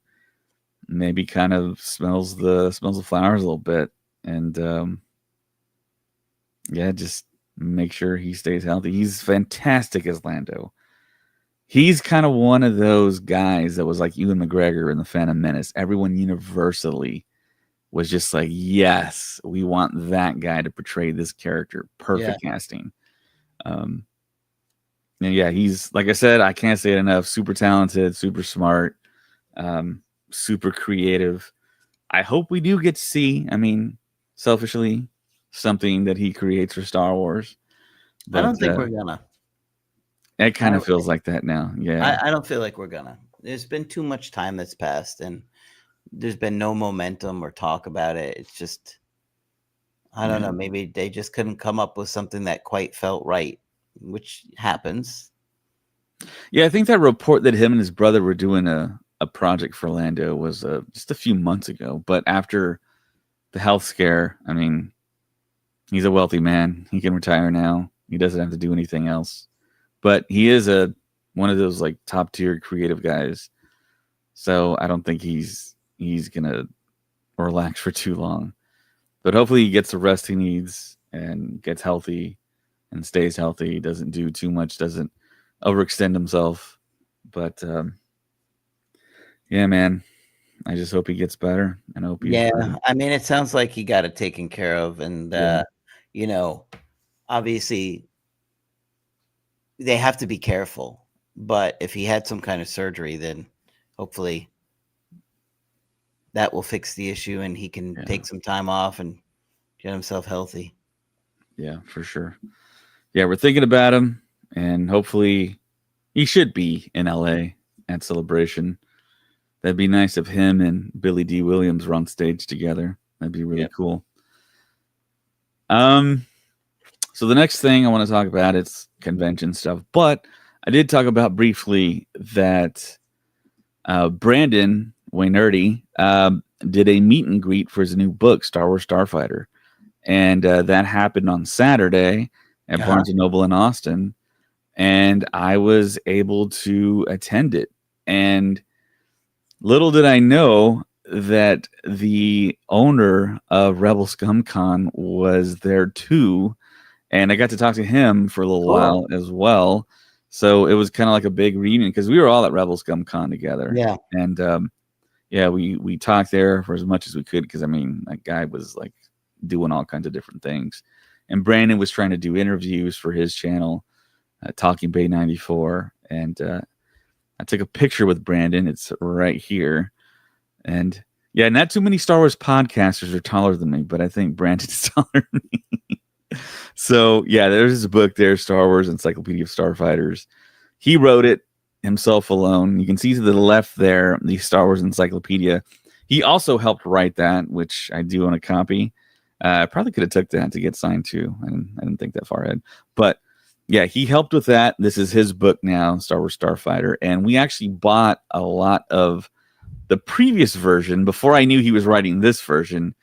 maybe kind of smells the flowers a little bit, and yeah, just make sure he stays healthy. He's fantastic as Lando. He's kind of one of those guys that was like Ewan McGregor in The Phantom Menace. Everyone universally was just like, yes, we want that guy to portray this character. Perfect casting. And yeah, he's, like I said, I can't say it enough. Super talented, super smart, super creative. I hope we do get to see, I mean, selfishly, something that he creates for Star Wars. But I don't think we're gonna. It kind of feels like that now. Yeah. I don't feel like we're gonna. There's been too much time that's passed, and there's been no momentum or talk about it. It's just, I don't know. Maybe they just couldn't come up with something that quite felt right, which happens. Yeah, I think that report that him and his brother were doing a project for Lando was just a few months ago. But after the health scare, I mean, he's a wealthy man. He can retire now. He doesn't have to do anything else. But he is one of those like top tier creative guys. So I don't think he's gonna relax for too long. But hopefully he gets the rest he needs and gets healthy and stays healthy. Doesn't do too much. Doesn't overextend himself. But yeah, man, I just hope he gets better and hope he's ready. I mean, it sounds like he got it taken care of, and you know, obviously they have to be careful. But if he had some kind of surgery, then hopefully that will fix the issue, and he can take some time off and get himself healthy. Yeah, for sure. Yeah, we're thinking about him, and hopefully he should be in LA at Celebration. That'd be nice if him and Billy D. Williams were on stage together. That'd be really cool. So the next thing I want to talk about is convention stuff, but I did talk about briefly that Brandon Waynerdy did a meet and greet for his new book, Star Wars Starfighter, and that happened on Saturday at Barnes & Noble in Austin, and I was able to attend it. And little did I know that the owner of Rebelscum Con was there too, and I got to talk to him for a little while as well. So it was kind of like a big reunion because we were all at Rebelscum Con together. Yeah. And we talked there for as much as we could because I mean that guy was like doing all kinds of different things, and Brandon was trying to do interviews for his channel, Talking Bay 94, and I took a picture with Brandon. It's right here, and yeah, not too many Star Wars podcasters are taller than me, but I think Brandon's taller than me. So yeah, there's his book there, Star Wars Encyclopedia of Starfighters. He wrote it himself alone. You can see to the left there, the Star Wars Encyclopedia. He also helped write that, which I do own a copy. I probably could have took that to get signed too. I didn't think that far ahead. But yeah, he helped with that. This is his book now, Star Wars Starfighter. And we actually bought a lot of the previous version before I knew he was writing this version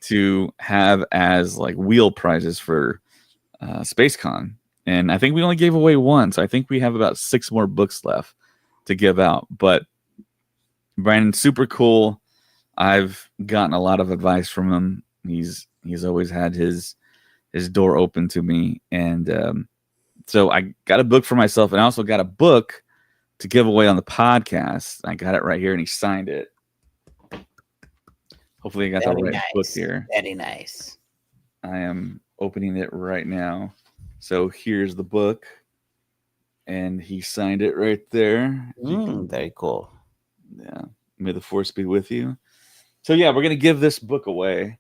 to have as like wheel prizes for SpaceCon. And I think we only gave away one. So I think we have about 6 more books left to give out. But Brandon's super cool. I've gotten a lot of advice from him. He's always had his door open to me. And so I got a book for myself, and I also got a book to give away on the podcast. I got it right here, and he signed it. Hopefully I got the right book here. Very nice. I am opening it right now. So here's the book, and he signed it right there. Very cool. Yeah. May the force be with you. So yeah, we're gonna give this book away.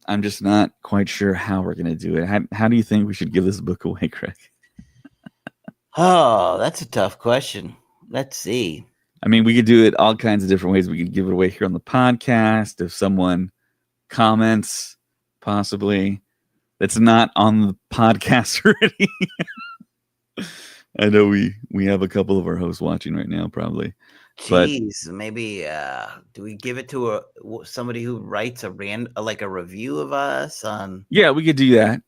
I'm just not quite sure how we're gonna do it. How do you think we should give this book away, Craig? Oh, that's a tough question. Let's see. I mean, we could do it all kinds of different ways. We could give it away here on the podcast if someone comments, possibly. That's not on the podcast already. I know we have a couple of our hosts watching right now, probably. But Jeez, maybe do we give it to somebody who writes a review of us on? yeah, we could do that.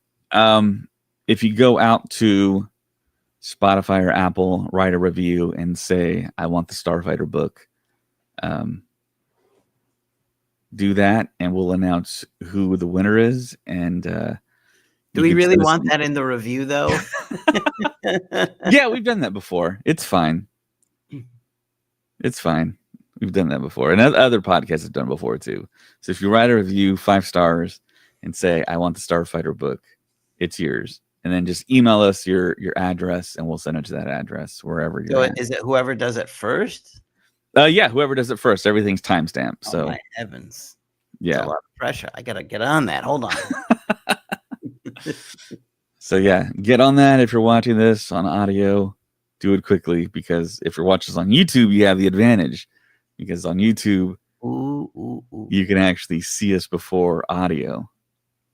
If you go out to Spotify or Apple, write a review and say, I want the Starfighter book. Do that, and we'll announce who the winner is. And do we really want that in the review, though? Yeah, we've done that before. It's fine. It's fine. We've done that before. And other podcasts have done it before, too. So if you write a review, 5 stars, and say, I want the Starfighter book, it's yours. And then just email us your address, and we'll send it to that address wherever you're at. Is it whoever does it first? Yeah, whoever does it first. Everything's timestamped. So, my heavens. Yeah. That's a lot of pressure. I got to get on that. Hold on. So, yeah, get on that if you're watching this on audio. Do it quickly, because if you're watching this on YouTube, you have the advantage. Because on YouTube, you can actually see us before audio.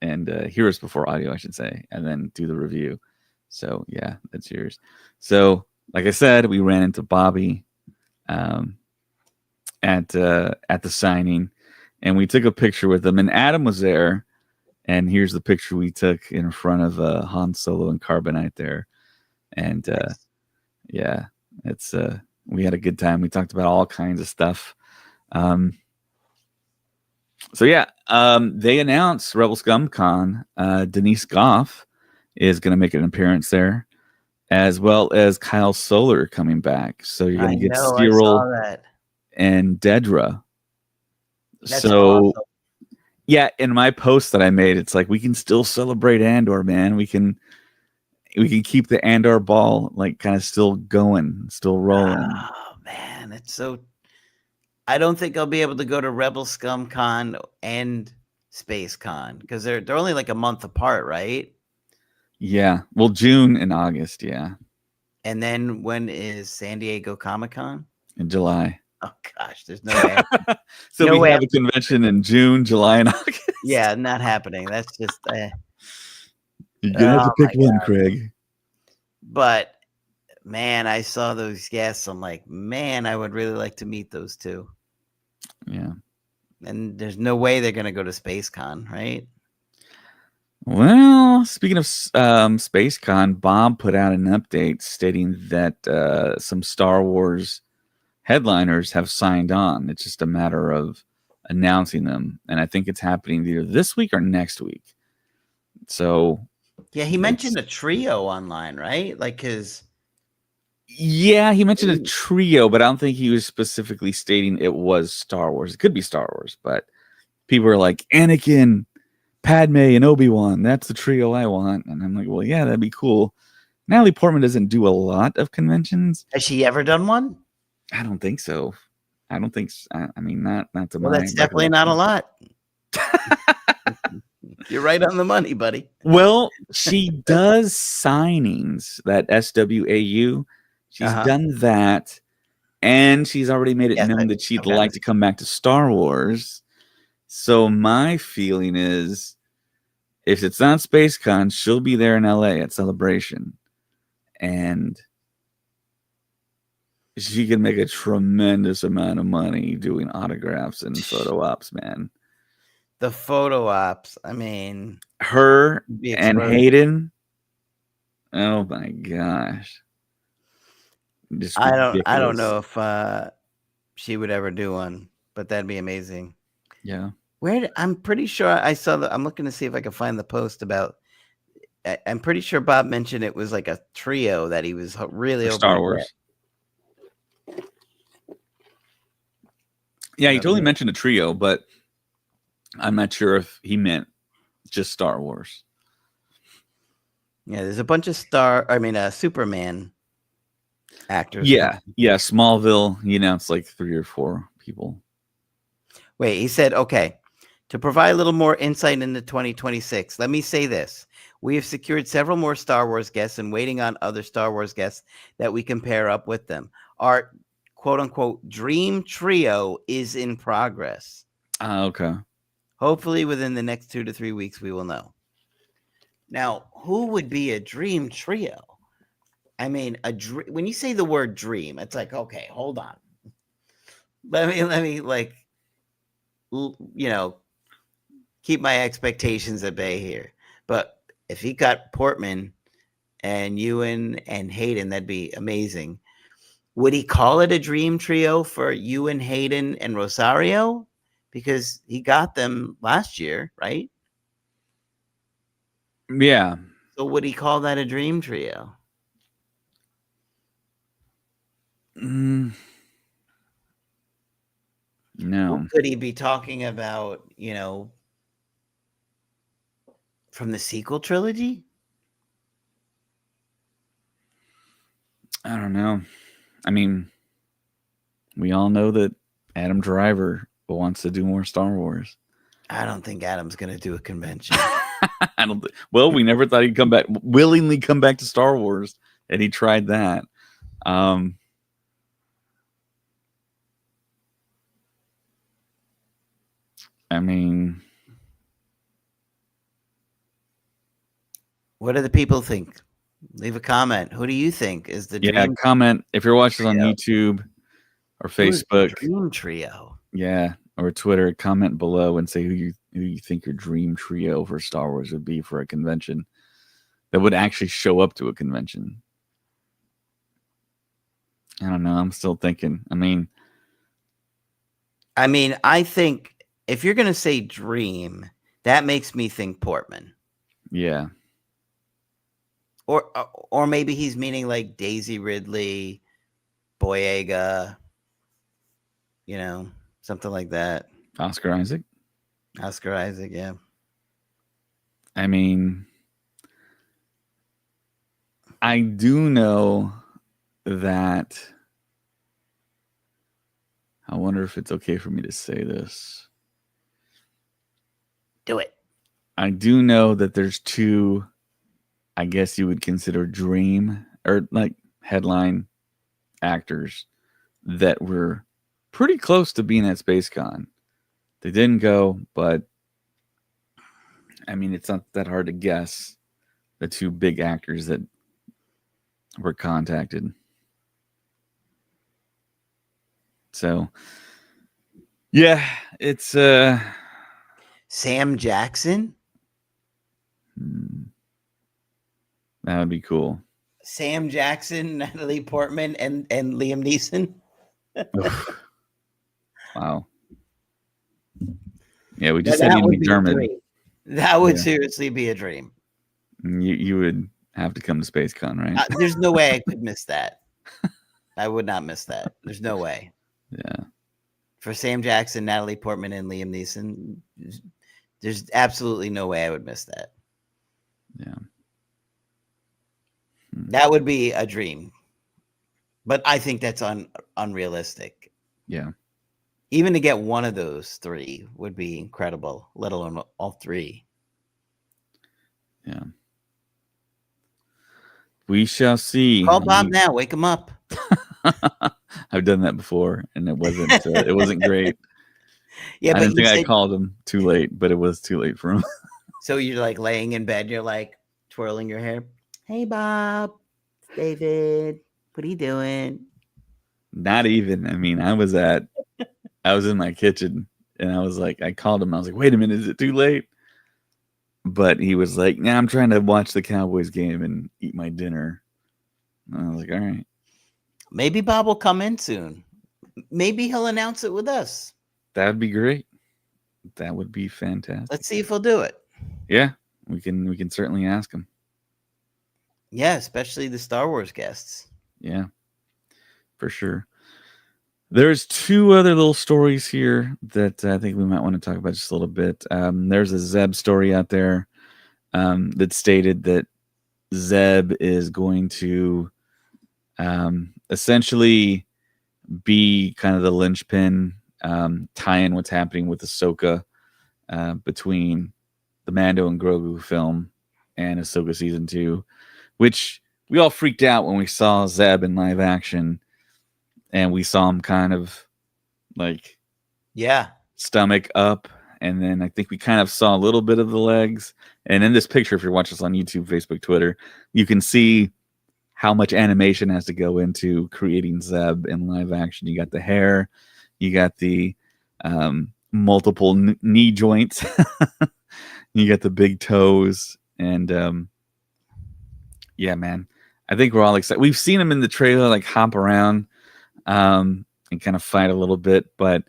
And hear us before audio, I should say, and then do the review. So yeah, that's yours. So like I said, we ran into Bobby at the signing, and we took a picture with him. And Adam was there, and here's the picture we took in front of Han Solo and Carbonite there. And yeah, it's we had a good time. We talked about all kinds of stuff. So yeah, they announced Rebelscum Con. Denise Goff is going to make an appearance there, as well as Kyle Solar coming back. So you're going to get Cyril and Dedra. That's awesome. Yeah, in my post that I made, it's like we can still celebrate Andor, man. We can keep the Andor ball like kind of still going, still rolling. Oh man, it's so. I don't think I'll be able to go to Rebelscum Con and Space Con because they're only like a month apart, right? Yeah. Well, June and August, yeah. And then when is San Diego Comic-Con? In July. Oh gosh, there's no way. So we have a convention in June, July, and August. Yeah, not happening. That's just you're gonna have to pick one, Craig. But man, I saw those guests. I'm like, man, I would really like to meet those two. Yeah. And there's no way they're going to go to SpaceCon, right? Well, speaking of SpaceCon, Bob put out an update stating that some Star Wars headliners have signed on. It's just a matter of announcing them. And I think it's happening either this week or next week. So yeah, he mentioned a trio online, right? Like his. Yeah, he mentioned a trio, but I don't think he was specifically stating it was Star Wars. It could be Star Wars, but people are like, Anakin, Padme, and Obi-Wan. That's the trio I want. And I'm like, well, yeah, that'd be cool. Natalie Portman doesn't do a lot of conventions. Has she ever done one? I don't think so. I don't think so. I mean, not to well, that's definitely not a lot. You're right on the money, buddy. Well, she does signings, that SWAU. She's done that, and she's already made it known that she'd like to come back to Star Wars. So my feeling is, if it's not SpaceCon, she'll be there in LA at Celebration, and she can make a tremendous amount of money doing autographs and photo ops, man. The photo ops, I mean, her and Hayden. Oh my gosh. I don't know if she would ever do one, but that'd be amazing. Yeah. I'm pretty sure I saw I'm looking to see if I can find the post about. I'm pretty sure Bob mentioned it was like a trio that he was really over Star Wars. Yeah, he totally mentioned a trio, but I'm not sure if he meant just Star Wars. Yeah, there's a bunch of Superman actors. Yeah, Smallville, it's like 3 or 4 people. Wait, he said, okay, to provide a little more insight into 2026, let me say this. We have secured several more Star Wars guests and waiting on other Star Wars guests that we can pair up with them. Our quote unquote dream trio is in progress. Okay. Hopefully within the next 2 to 3 weeks, we will know. Now, who would be a dream trio? I mean, when you say the word dream, it's like, okay, hold on. Let me like, keep my expectations at bay here. But if he got Portman and Ewan and Hayden, that'd be amazing. Would he call it a dream trio for Ewan, Hayden, and Rosario? Because he got them last year, right? Yeah. So would he call that a dream trio? No. Who could he be talking about, from the sequel trilogy? I don't know. I mean, we all know that Adam Driver wants to do more Star Wars. I don't think Adam's going to do a convention. Well, we never thought he'd willingly come back to Star Wars, and he tried that. I mean, what do the people think? Leave a comment. Who do you think is the dream? Comment if you're watching on YouTube or Facebook. Dream trio. Yeah, or Twitter. Comment below and say who you think your dream trio for Star Wars would be for a convention that would actually show up to a convention. I don't know. I'm still thinking. I mean, I think if you're going to say dream, that makes me think Portman. Yeah. Or maybe he's meaning like Daisy Ridley, Boyega, something like that. Oscar Isaac, yeah. I mean, I do know that. I wonder if it's okay for me to say this. Do it. I do know that there's two, I guess you would consider dream or like headline actors that were pretty close to being at SpaceCon. They didn't go, but I mean, it's not that hard to guess the two big actors that were contacted. So, yeah, it's Sam Jackson. That would be cool. Sam Jackson, Natalie Portman, and Liam Neeson. Wow. Yeah, we just said Ian McDermott. That would seriously be a dream. You would have to come to SpaceCon, right? There's no way I could miss that. I would not miss that. There's no way. Yeah. For Sam Jackson, Natalie Portman, and Liam Neeson, there's absolutely no way I would miss that. Yeah. That would be a dream. But I think that's unrealistic. Yeah. Even to get one of those three would be incredible, let alone all three. Yeah. We shall see. Call Bob now. Wake him up. I've done that before, and it wasn't great. Yeah, I didn't think I called him too late, but it was too late for him. So you're like laying in bed, you're like twirling your hair. Hey, Bob, David, what are you doing? Not even. I mean, I was in my kitchen, and I was like, I called him. I was like, wait a minute, is it too late? But he was like, nah, I'm trying to watch the Cowboys game and eat my dinner. And I was like, all right. Maybe Bob will come in soon. Maybe he'll announce it with us. That'd be great. That would be fantastic. Let's see if he'll do it. Yeah, we can certainly ask him. Yeah, especially the Star Wars guests. Yeah, for sure. There's two other little stories here that I think we might want to talk about just a little bit. There's a Zeb story out there that stated that Zeb is going to essentially be kind of the linchpin tie in what's happening with Ahsoka between the Mando and Grogu film and Ahsoka season 2, which we all freaked out when we saw Zeb in live action, and we saw him kind of like stomach up, and then I think we kind of saw a little bit of the legs. And in this picture, if you're watching this on YouTube, Facebook, Twitter, you can see how much animation has to go into creating Zeb in live action. You got the hair, you got the multiple knee joints, you got the big toes, and yeah, man, I think we're all excited. We've seen him in the trailer, like hop around and kind of fight a little bit, but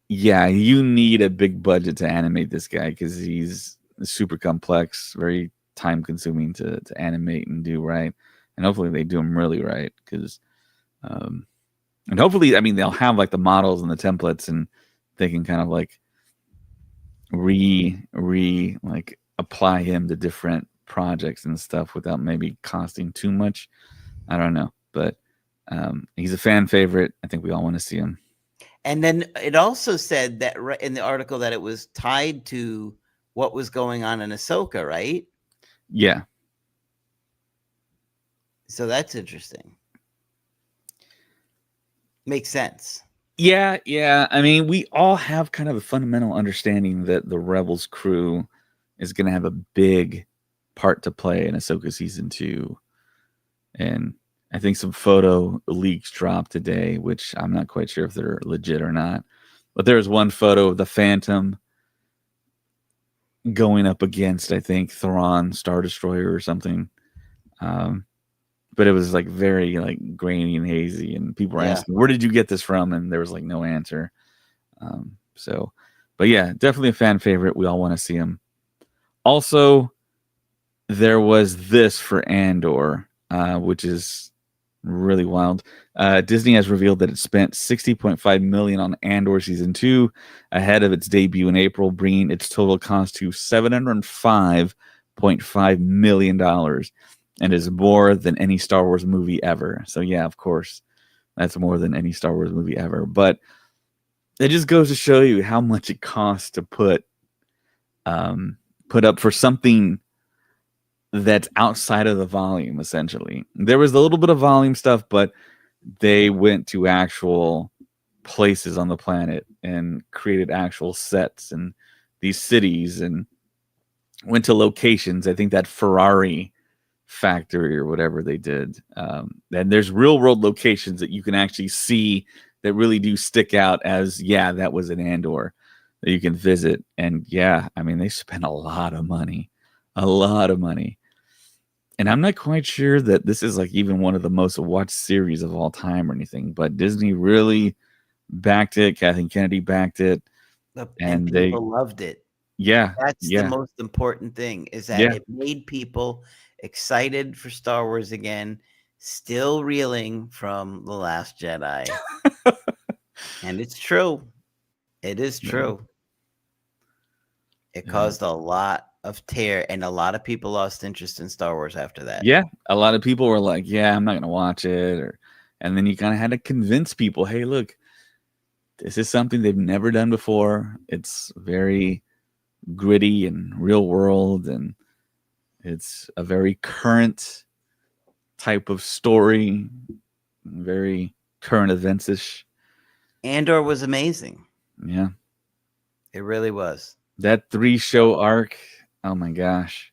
yeah, you need a big budget to animate this guy because he's super complex, very time consuming to animate and do right. And hopefully they do him really right, because and hopefully, I mean, they'll have like the models and the templates, and they can kind of like like apply him to different projects and stuff without maybe costing too much. I don't know, but he's a fan favorite. I think we all want to see him. And then it also said that in the article that it was tied to what was going on in Ahsoka, right? Yeah. So that's interesting. Makes sense. Yeah. I mean, we all have kind of a fundamental understanding that the Rebels crew is going to have a big part to play in Ahsoka season 2. And I think some photo leaks dropped today, which I'm not quite sure if they're legit or not. But there was one photo of the Phantom going up against, I think, Thrawn Star Destroyer or something. But it was like very like grainy and hazy, and people were asking, "Where did you get this from?" And there was like no answer. But yeah, definitely a fan favorite. We all want to see him. Also, there was this for Andor, which is really wild. Disney has revealed that it spent $60.5 million on Andor season 2 ahead of its debut in April, bringing its total cost to $705.5 million, and is more than any Star Wars movie ever. So yeah, of course, that's more than any Star Wars movie ever. But it just goes to show you how much it costs to put up for something that's outside of the volume. Essentially, there was a little bit of volume stuff, but they went to actual places on the planet and created actual sets and these cities, and went to locations. I think that Ferrari factory or whatever they did, and there's real world locations that you can actually see that really do stick out as, that was an Andor that you can visit. And yeah, I mean, they spent a lot of money. And I'm not quite sure that this is like even one of the most watched series of all time or anything, but Disney really backed it. Kathleen Kennedy backed it. And people loved it. Yeah. That's the most important thing, is that it made people excited for Star Wars again, still reeling from The Last Jedi. And it's true. It is true. It caused a lot of tear, and a lot of people lost interest in Star Wars after that. Yeah, a lot of people were like, I'm not going to watch it. And then you kind of had to convince people, hey, look, this is something they've never done before. It's very gritty and real world, and it's a very current type of story, very current events-ish. Andor was amazing. Yeah. It really was. That 3-show arc, oh my gosh.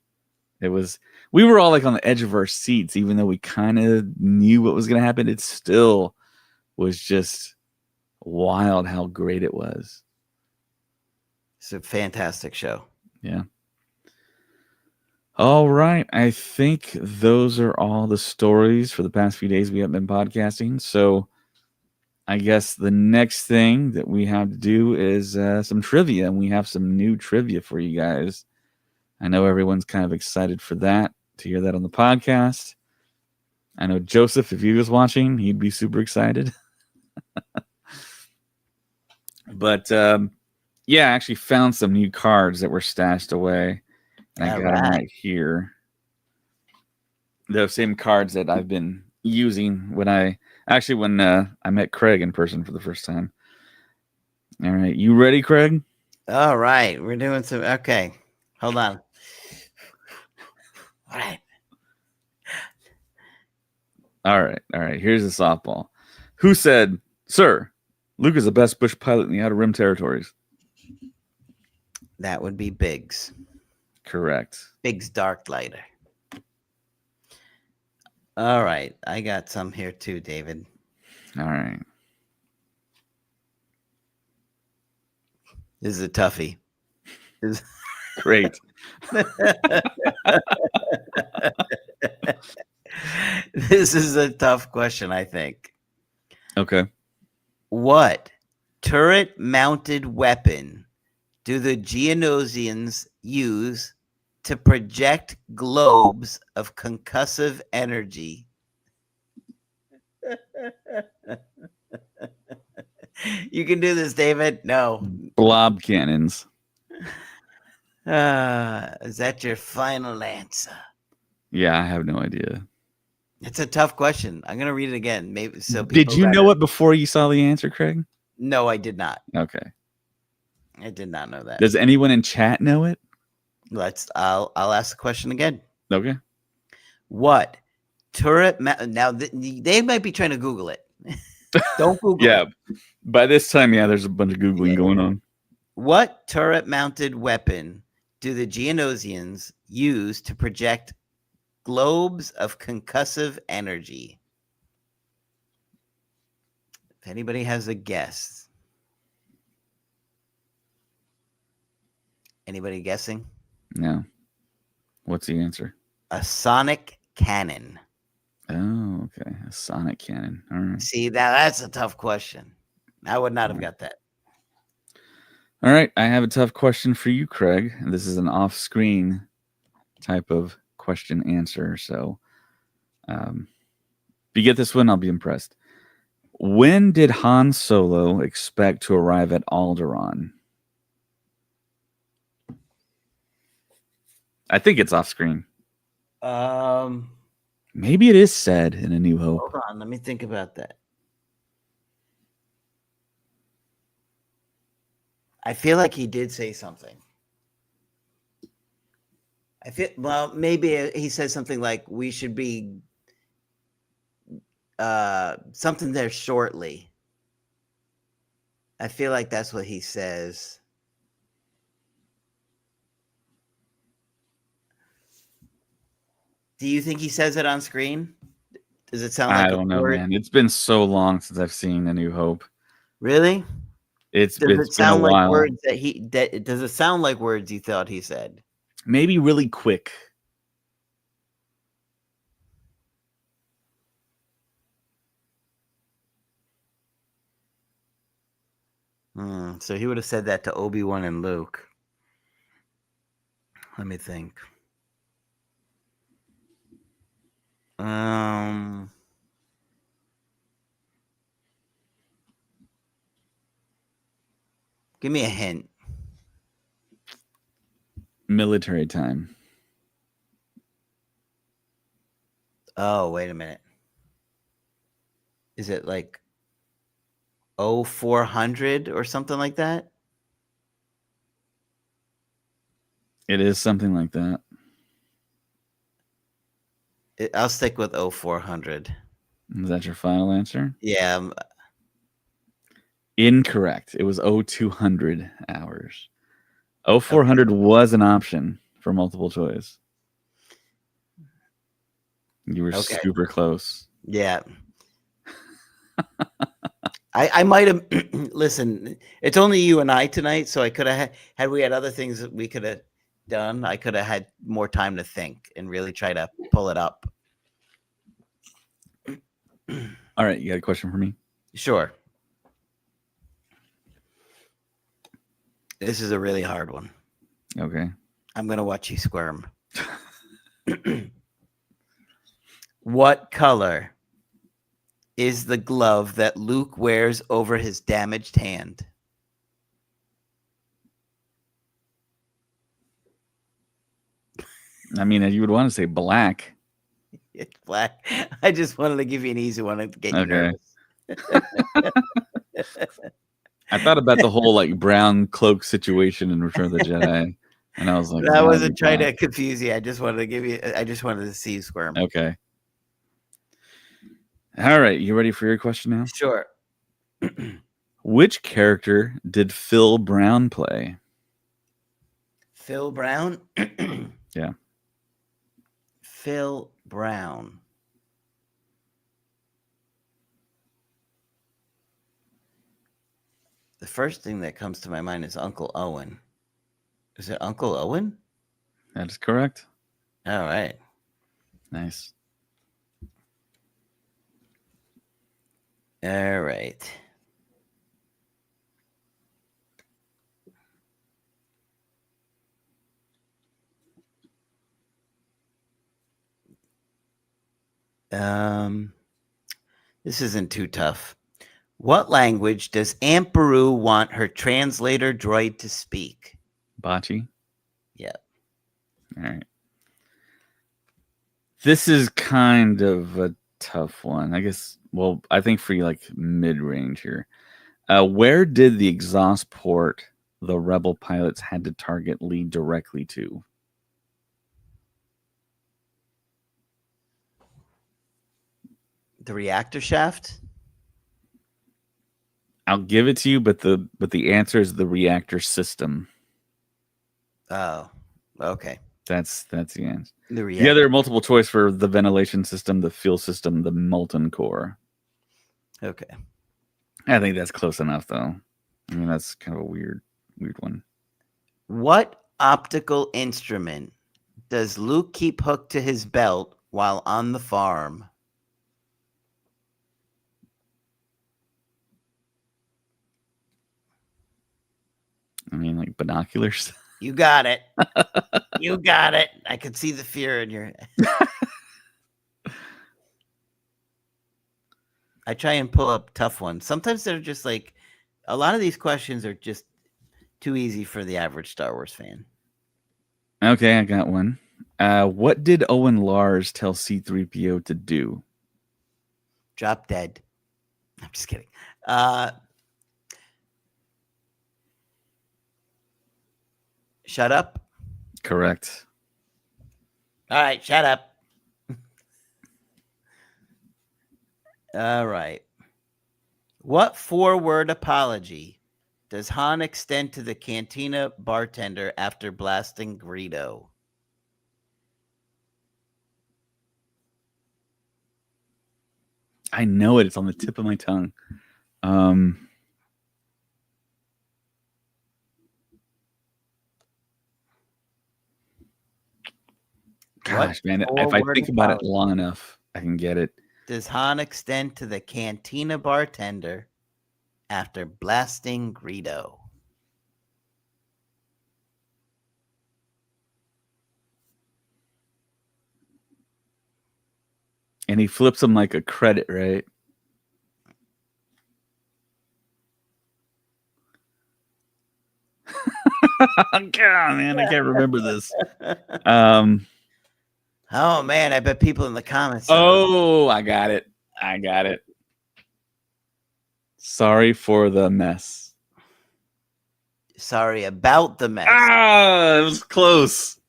We were all like on the edge of our seats, even though we kind of knew what was going to happen. It still was just wild how great it was. It's a fantastic show. Yeah. All right. I think those are all the stories for the past few days we have been podcasting. So I guess the next thing that we have to do is some trivia, and we have some new trivia for you guys. I know everyone's kind of excited for that, to hear that on the podcast. I know Joseph, if he was watching, he'd be super excited. But I actually found some new cards that were stashed away, and I got them right here. The same cards that I've been using when I met Craig in person for the first time. All right. You ready, Craig? All right. We're doing some. Okay. Hold on. All right. All right. All right. Here's the softball. Who said, "Sir, Luke is the best bush pilot in the Outer Rim territories"? That would be Biggs. Correct. Biggs Darklighter. All right. I got some here too, David. All right. This is a toughie. Great. This is a tough question, I think. Okay. What turret-mounted weapon do the Geonosians use to project globes of concussive energy? You can do this, David. No. Blob cannons. Is that your final answer? Yeah, I have no idea. It's a tough question. I'm gonna read it again. Maybe so. Did you know it before you saw the answer, Craig? No, I did not. Okay. I did not know that. Does anyone in chat know it? I'll ask the question again. Okay. What turret? Now they might be trying to Google it. Don't Google Yeah. it. By this time, yeah, there's a bunch of Googling going on. What turret-mounted weapon do the Geonosians use to project globes of concussive energy? If anybody has a guess. Anybody guessing? No. What's the answer? A sonic cannon. Oh, okay. A sonic cannon. All right. See, that's a tough question. I would not have got that. All right. I have a tough question for you, Craig. This is an off-screen type of question answer. So if you get this one, I'll be impressed. When did Han Solo expect to arrive at Alderaan? I think it's off-screen. Maybe it is said in A New Hope. Hold on, let me think about that. I feel like he did say something. Maybe he said something like we should be something there shortly. I feel like that's what he says. Do you think he says it on screen? Does it sound like I don't know, word? man. It's been so long since I've seen A New Hope. Really? It's Does it been a sound like while. words does it sound like words you thought he said? Maybe really quick. So he would have said that to Obi-Wan and Luke. Let me think. Give me a hint. Military time. Oh, wait a minute. Is it like 0400 or something like that? It is something like that. I'll stick with 0400. Is that your final answer? Yeah. Incorrect. It was 0200 hours. 0400 was an option for multiple choice. You were super close. Yeah. I might have listen, it's only you and I tonight, so I could have had we had other things that we could have done, I could have had more time to think and really try to pull it up. All right, you got a question for me? Sure. This is a really hard one. Okay. I'm going to watch you squirm. What color is the glove that Luke wears over his damaged hand? I mean, you would want to say black. It's black. I just wanted to give you an easy one to get you nervous. I thought about the whole like brown cloak situation in Return of the Jedi, and I was like, I "Why wasn't would trying that?" to confuse you. I just wanted to give you. I just wanted to see you squirm. Okay. All right, you ready for your question now? Sure. Which character did Phil Brown play? Phil Brown. Yeah. Phil Brown. The first thing that comes to my mind is Uncle Owen. Is it Uncle Owen? That is correct. All right. Nice. All right. This isn't too tough. What language does Aunt Beru want her translator droid to speak? Bocce. Yeah. All right. This is kind of a tough one. I guess, well, I think for you, like mid-range here. Where did the exhaust port the Rebel pilots had to target lead directly to? The reactor shaft? I'll give it to you, but the answer is the reactor system. Oh, okay. That's the answer. The The other multiple choice for the ventilation system, the fuel system, the molten core. Okay. I think that's close enough, though. I mean, that's kind of a weird one. What optical instrument does Luke keep hooked to his belt while on the farm? I mean, like binoculars. You got it. You got it. I could see the fear in your. I try and pull up tough ones. Sometimes they're just like a lot of these questions are just too easy for the average Star Wars fan. Okay, I got one. What did Owen Lars tell C-3PO to do? Drop dead. I'm just kidding. Shut up. Correct. All right, shut up. All right. What 4-word apology does Han extend to the cantina bartender after blasting Greedo? I know it. It's on the tip of my tongue. Gosh, man, if I think about it long enough, I can get it. Does Han extend to the cantina bartender after blasting Greedo? And he flips him like a credit, right? God, man, I can't remember this. Oh man, I bet people in the comments. Oh, I got it. Sorry for the mess. Sorry about the mess. It was close.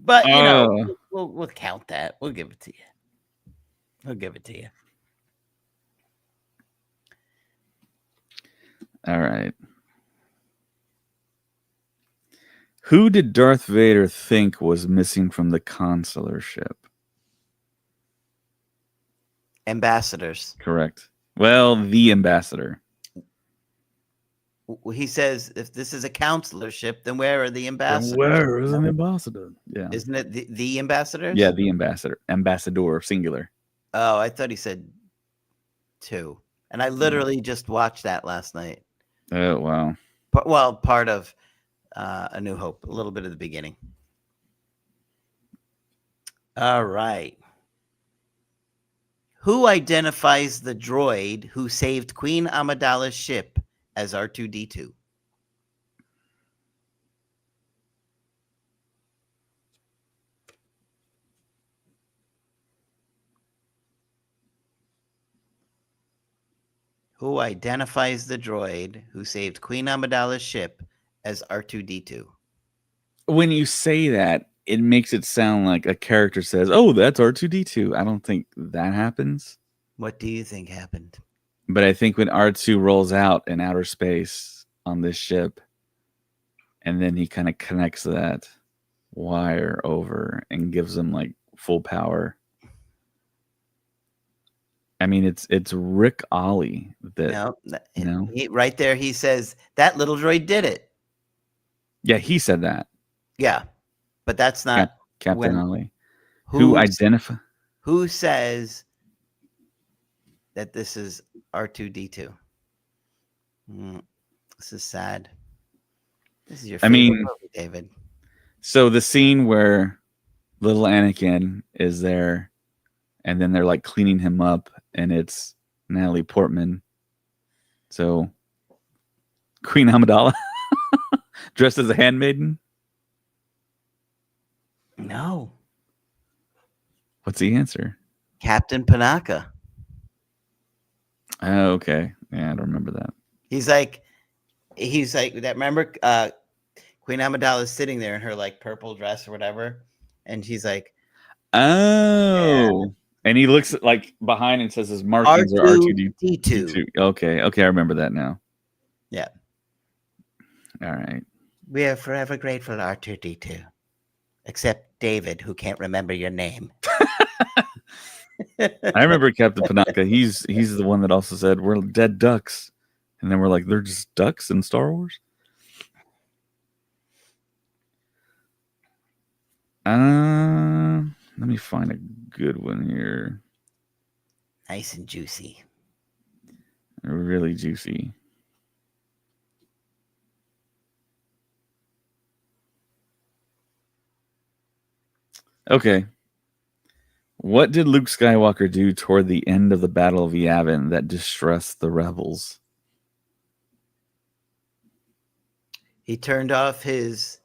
But you know, we'll count that. We'll give it to you. All right. Who did Darth Vader think was missing from the consular ship? Ambassadors. Correct. Well, the ambassador. He says if this is a consular ship, then where are the ambassadors? Where is an ambassador? Yeah. Isn't it the ambassadors? Yeah, the ambassador. Ambassador, singular. Oh, I thought he said 2. And I literally just watched that last night. Oh, wow. Well, part of A New Hope, a little bit of the beginning. All right. Who identifies the droid who saved Queen Amidala's ship as R2-D2? Who identifies the droid who saved Queen Amidala's ship as R2D2? When you say that, it makes it sound like a character says, "Oh, that's R2D2." I don't think that happens. What do you think happened? But I think when R2 rolls out in outer space on this ship, and then he kind of connects that wire over and gives him like full power. I mean, it's Rick Ollie that No, right there he says that little droid did it. Yeah, he said that. Yeah, but that's not Captain Ollie. Who says that this is R2D2? This is sad. This is your favorite movie, David. So the scene where little Anakin is there, and then they're like cleaning him up, and it's Natalie Portman. So Queen Amidala dressed as a handmaiden? No. What's the answer? Captain Panaka. Oh, okay. Yeah, I don't remember that. He's like that. Remember, Queen Amidala is sitting there in her like purple dress or whatever, and she's like, "Oh." Yeah. And he looks like behind and says his markings are R2D2. Okay, I remember that now. Yeah. All right. We are forever grateful, R2D2. Except David, who can't remember your name. I remember Captain Panaka. He's the one that also said we're dead ducks, and then we're like, they're just ducks in Star Wars. Let me find a good one here. Nice and juicy. Really juicy. Okay. What did Luke Skywalker do toward the end of the Battle of Yavin that distressed the rebels? He turned off his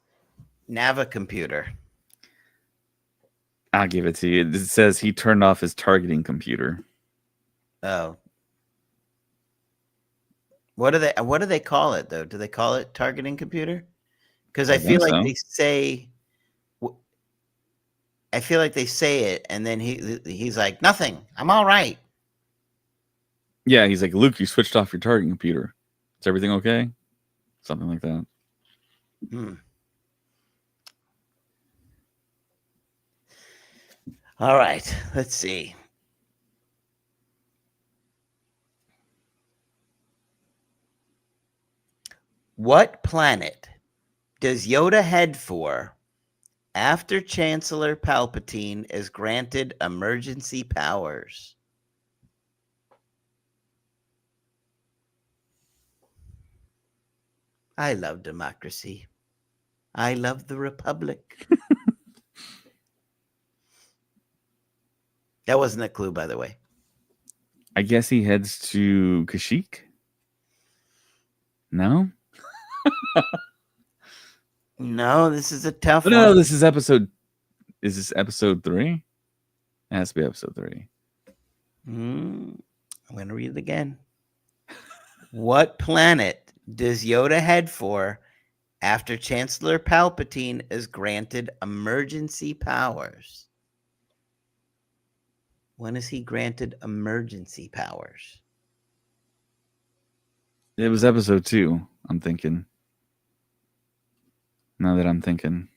Nava computer. I'll give it to you. It says he turned off his targeting computer. Oh. What do they call it though? Do they call it targeting computer? Because I feel like they say it, and then he's like, nothing. I'm all right. Yeah, he's like, Luke, you switched off your targeting computer. Is everything okay? Something like that. All right, let's see. What planet does Yoda head for after Chancellor Palpatine is granted emergency powers? I love democracy. I love the Republic. That wasn't a clue, by the way. I guess he heads to Kashyyyk? No? No, this is a tough one. No, this is episode... Is this episode 3? It has to be episode 3. I'm going to read it again. What planet does Yoda head for after Chancellor Palpatine is granted emergency powers? When is he granted emergency powers? It was episode 2, I'm thinking. Now that I'm thinking.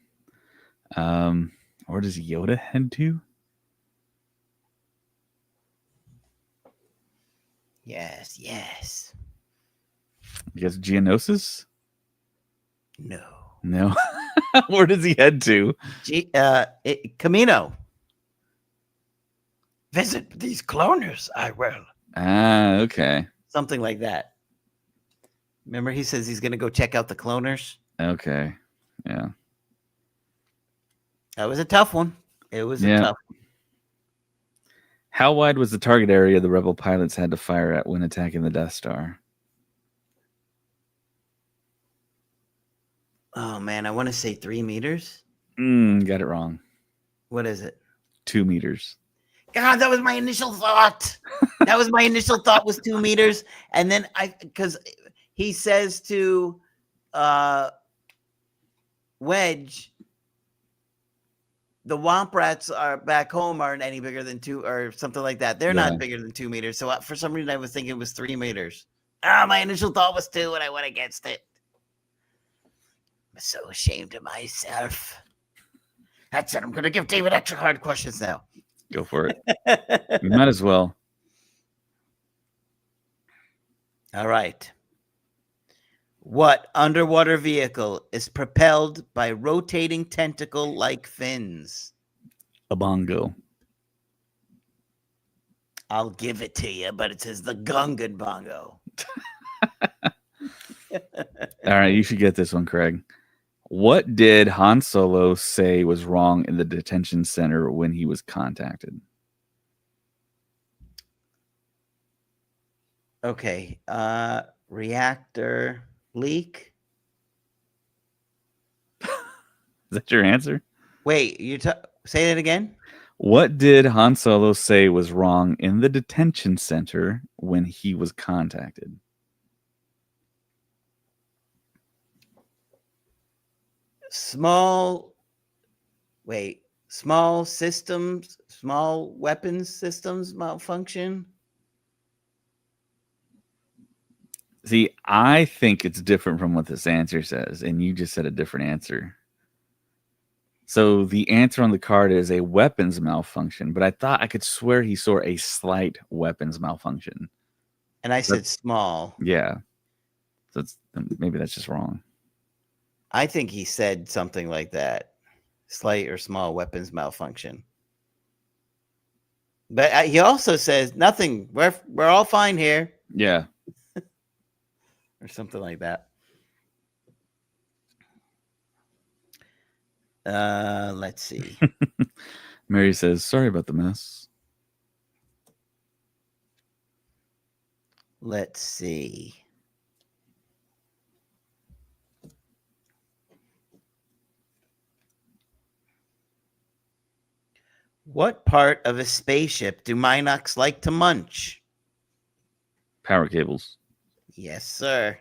Where does Yoda head to? Yes. I guess Geonosis? No. Where does he head to? Camino. Visit these cloners, I will. Okay. Something like that. Remember, he says he's going to go check out the cloners? Okay. Yeah. That was a tough one. It was a tough one. How wide was the target area the rebel pilots had to fire at when attacking the Death Star? Oh, man. I want to say 3 meters. Got it wrong. What is it? 2 meters. God, that was my initial thought. That was my initial thought was 2 meters. And then because he says to Wedge, the Womp Rats are back home aren't any bigger than 2 or something like that. They're not bigger than 2 meters. So for some reason, I was thinking it was 3 meters. My initial thought was 2 and I went against it. I'm so ashamed of myself. That's it. I'm going to give David extra hard questions now. Go for it. You might as well. All right. What underwater vehicle is propelled by rotating tentacle-like fins? A bongo. I'll give it to you, but it says the Gungan bongo. All right, you should get this one, Craig. What did Han Solo say was wrong in the detention center when he was contacted? Okay. Reactor leak. Is that your answer? Wait, say that again? What did Han Solo say was wrong in the detention center when he was contacted? Small weapons systems malfunction. See, I think it's different from what this answer says, and you just said a different answer. So the answer on the card is a weapons malfunction, but I could swear he saw a slight weapons malfunction. And I said small. Yeah. So maybe that's just wrong. I think he said something like that. Slight or small weapons malfunction. But he also says nothing. We're all fine here. Yeah. Or something like that. Let's see. Mary says, sorry about the mess. Let's see. What part of a spaceship do Minox like to munch? Power cables. Yes, sir.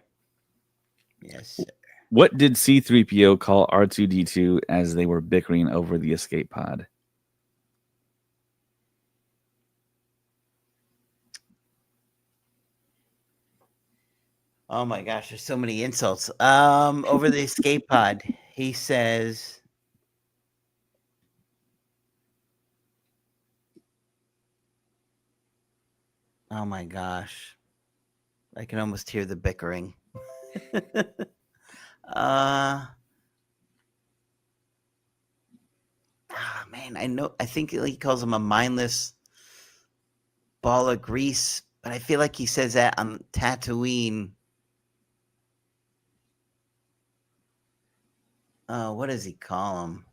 Yes, sir. What did C-3PO call R2-D2 as they were bickering over the escape pod? Oh my gosh, there's so many insults. Over the escape pod, he says, oh my gosh. I can almost hear the bickering. Man, I think he calls him a mindless ball of grease, but I feel like he says that on Tatooine. What does he call him?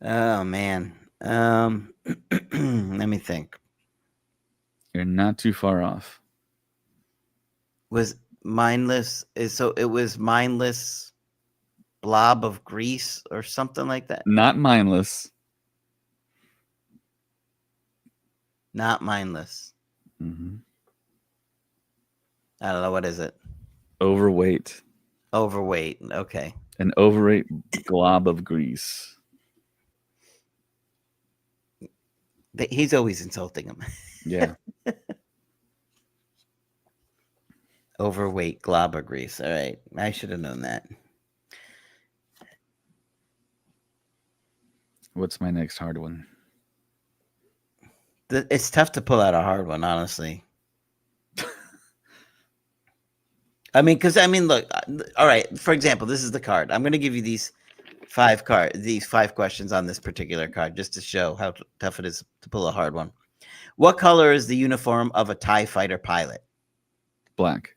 Oh man. Let me think. You're not too far off. Was mindless it was mindless blob of grease or something like that? Not mindless. Not mindless. Mm-hmm. I don't know. What is it? Overweight. Overweight. Okay. An overweight glob of grease. He's always insulting him. Yeah. Overweight glob of grease. All right. I should have known that. What's my next hard one? It's tough to pull out a hard one, honestly. Look, all right. For example, this is the card. I'm going to give you these five questions on this particular card just to show how tough it is to pull a hard one. What color is the uniform of a TIE fighter pilot? Black.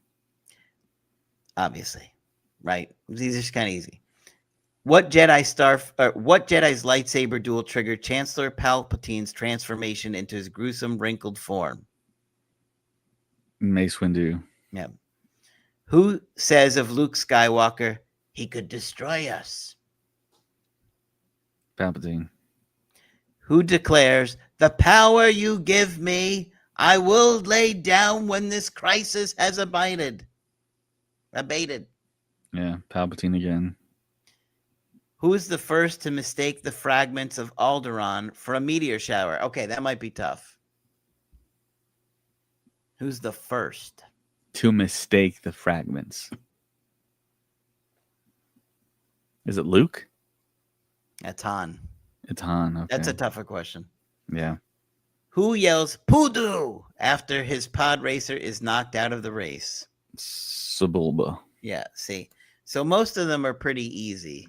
Obviously, right? These are just kind of easy. What Jedi's lightsaber duel triggered Chancellor Palpatine's transformation into his gruesome wrinkled form? Mace Windu. Yeah. Who says of Luke Skywalker, he could destroy us? Palpatine. Who declares, "The power you give me, I will lay down when this crisis has abated"? Yeah, Palpatine again. Who is the first to mistake the fragments of Alderaan for a meteor shower? Okay, that might be tough. Who's the first? To mistake the fragments. Is it Luke? That's Han. It's Han. Okay. That's a tougher question. Yeah. Who yells "Poodoo" after his pod racer is knocked out of the race? Sebulba. Yeah, see. So most of them are pretty easy.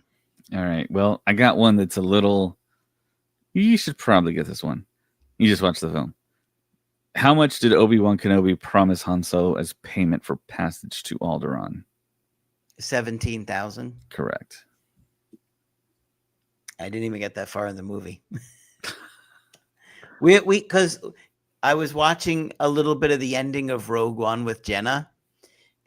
All right. Well, I got one that's a little. You should probably get this one. You just watched the film. How much did Obi-Wan Kenobi promise Han Solo as payment for passage to Alderaan? 17,000. Correct. I didn't even get that far in the movie. we because I was watching a little bit of the ending of Rogue One with Jenna,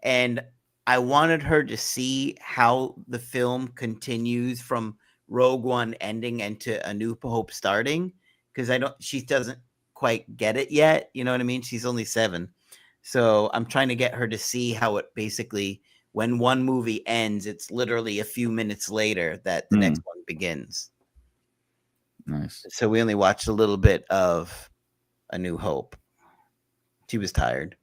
and I wanted her to see how the film continues from Rogue One ending into A New Hope starting, because she doesn't quite get it yet. You know what I mean? She's only 7. So I'm trying to get her to see how it basically, when one movie ends, it's literally a few minutes later that the next one begins. Nice. So we only watched a little bit of A New Hope. She was tired.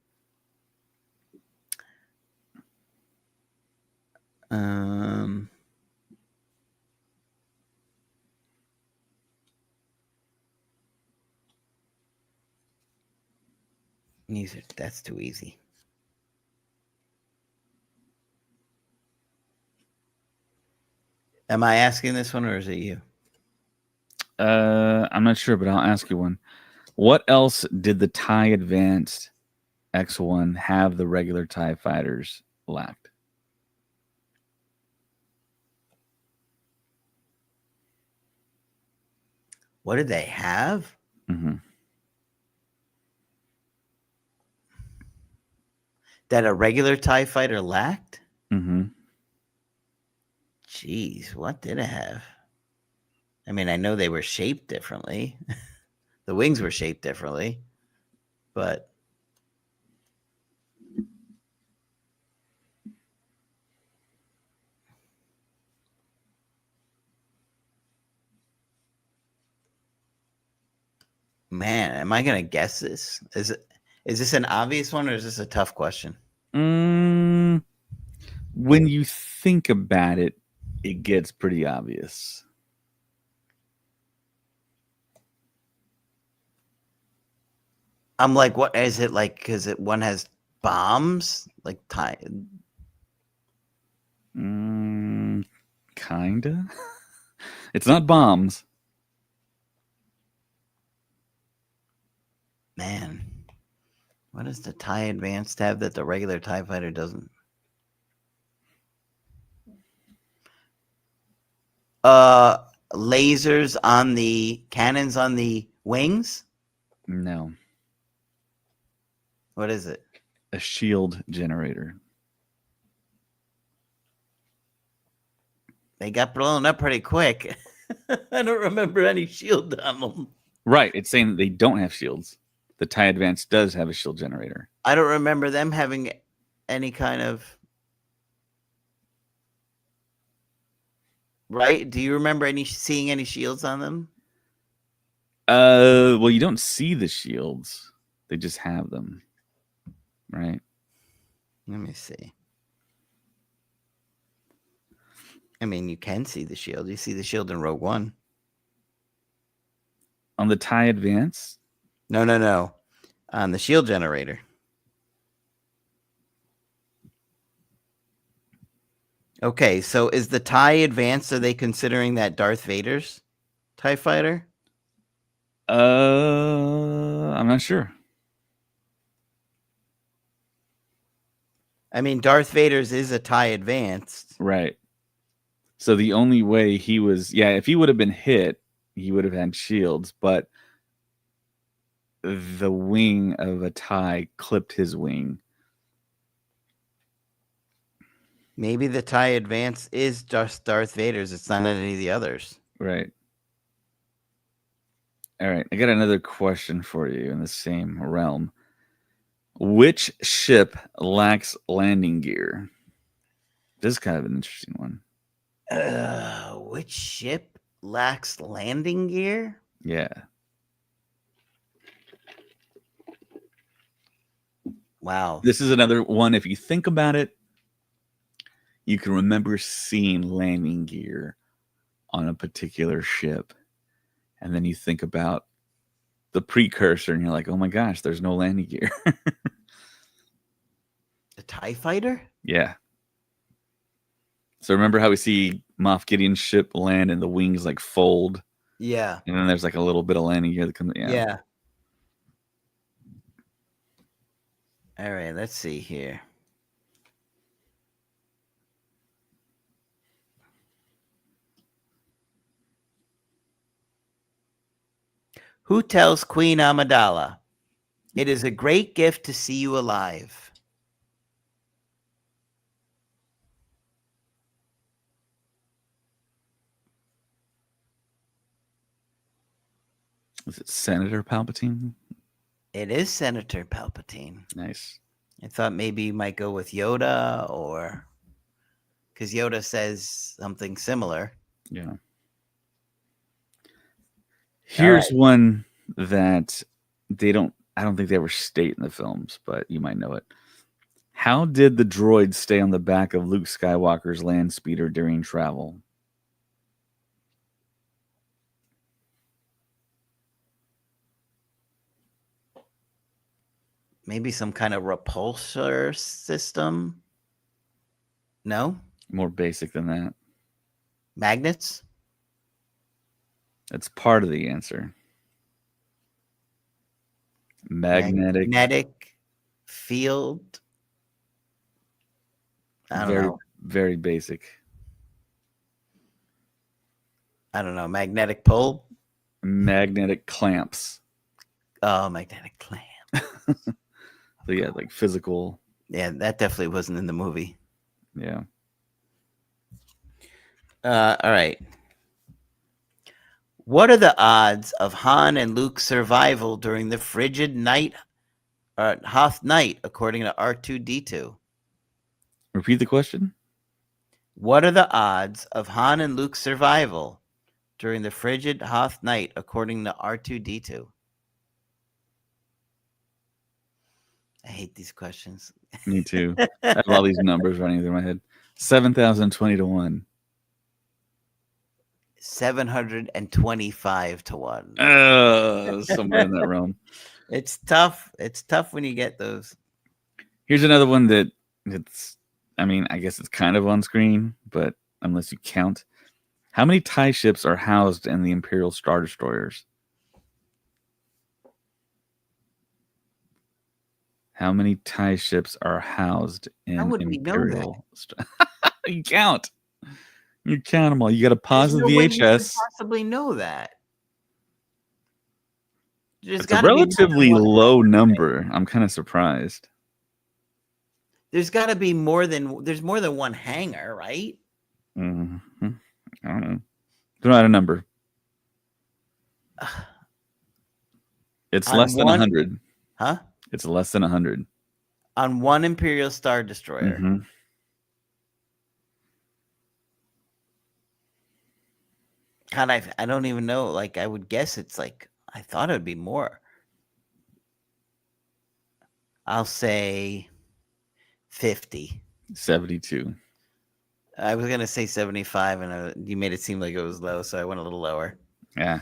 That's too easy. Am I asking this one or is it you? I'm not sure, but I'll ask you one. What else did the TIE Advanced X1 have the regular TIE fighters lacked? What did they have? Mm-hmm. That a regular TIE fighter lacked? Mm-hmm. Jeez, what did it have? I mean, I know they were shaped differently. The wings were shaped differently, but man, am I gonna guess this? Is this an obvious one or is this a tough question? When you think about it, it gets pretty obvious. I'm like, what is it like? Because one has bombs, like tie. Kinda. It's not bombs. Man, what does the TIE Advanced have that the regular TIE fighter doesn't? Lasers on the cannons on the wings? No. What is it? A shield generator. They got blown up pretty quick. I don't remember any shield on them. Right. It's saying that they don't have shields. The TIE Advance does have a shield generator. I don't remember them having any kind of. Right? Do you remember seeing any shields on them? Well, you don't see the shields. They just have them. Right? Let me see. I mean, you can see the shield. You see the shield in Rogue One. On the TIE Advance? No. On the shield generator. Okay, so is the TIE Advanced, are they considering that Darth Vader's TIE fighter? I'm not sure. I mean, Darth Vader's is a TIE Advanced. Right. So the only way he was, if he would have been hit, he would have had shields, but the wing of a TIE clipped his wing. Maybe the TIE Advance is just Darth Vader's. It's not any of the others. Right. All right, I got another question for you in the same realm. Which ship lacks landing gear? This is kind of an interesting one. Which ship lacks landing gear? Yeah. Wow. This is another one. If you think about it, you can remember seeing landing gear on a particular ship. And then you think about the precursor and you're like, oh my gosh, there's no landing gear. The TIE fighter? Yeah. So remember how we see Moff Gideon's ship land and the wings like fold? Yeah. And then there's like a little bit of landing gear that comes. Yeah. All right, let's see here. Who tells Queen Amidala, "It is a great gift to see you alive"? Is it Senator Palpatine? It is Senator Palpatine. Nice. I thought maybe you might go with Yoda, or because Yoda says something similar. Yeah. Here's one that I don't think they ever state in the films, but you might know it. How did the droid stay on the back of Luke Skywalker's land speeder during travel? Maybe some kind of repulsor system? No? More basic than that. Magnets? That's part of the answer. Magnetic field? I don't very, know. very basic. I don't know. Magnetic pull? Magnetic clamps. Oh, magnetic clamp. So yeah, like physical. Yeah, that definitely wasn't in the movie. Yeah. All right. What are the odds of Han and Luke's survival during the frigid night, Hoth night, according to R2D2? Repeat the question. What are the odds of Han and Luke's survival during the frigid Hoth night, according to R2D2? I hate these questions. Me too. I have all these numbers running through my head. 7,020 to 1. 725 to 1. Somewhere in that realm. It's tough. It's tough when you get those. Here's another one that I guess it's kind of on screen, but unless you count. How many TIE ships are housed in the Imperial Star Destroyers? How many TIE ships are housed in How would we know Imperial Star? You count. You count them all. You got to pause There's the no way you could VHS. possibly know that. It's a relatively low number. I'm kind of surprised. There's got to be more than one hangar, right? Mm-hmm. I don't know. Throw out a number. It's less than 100. Huh? It's less than 100. On one Imperial Star Destroyer. Mm-hmm. God, I don't even know. Like, I would guess it's like, I thought it would be more. I'll say 50. 72. I was going to say 75, and you made it seem like it was low, so I went a little lower. Yeah.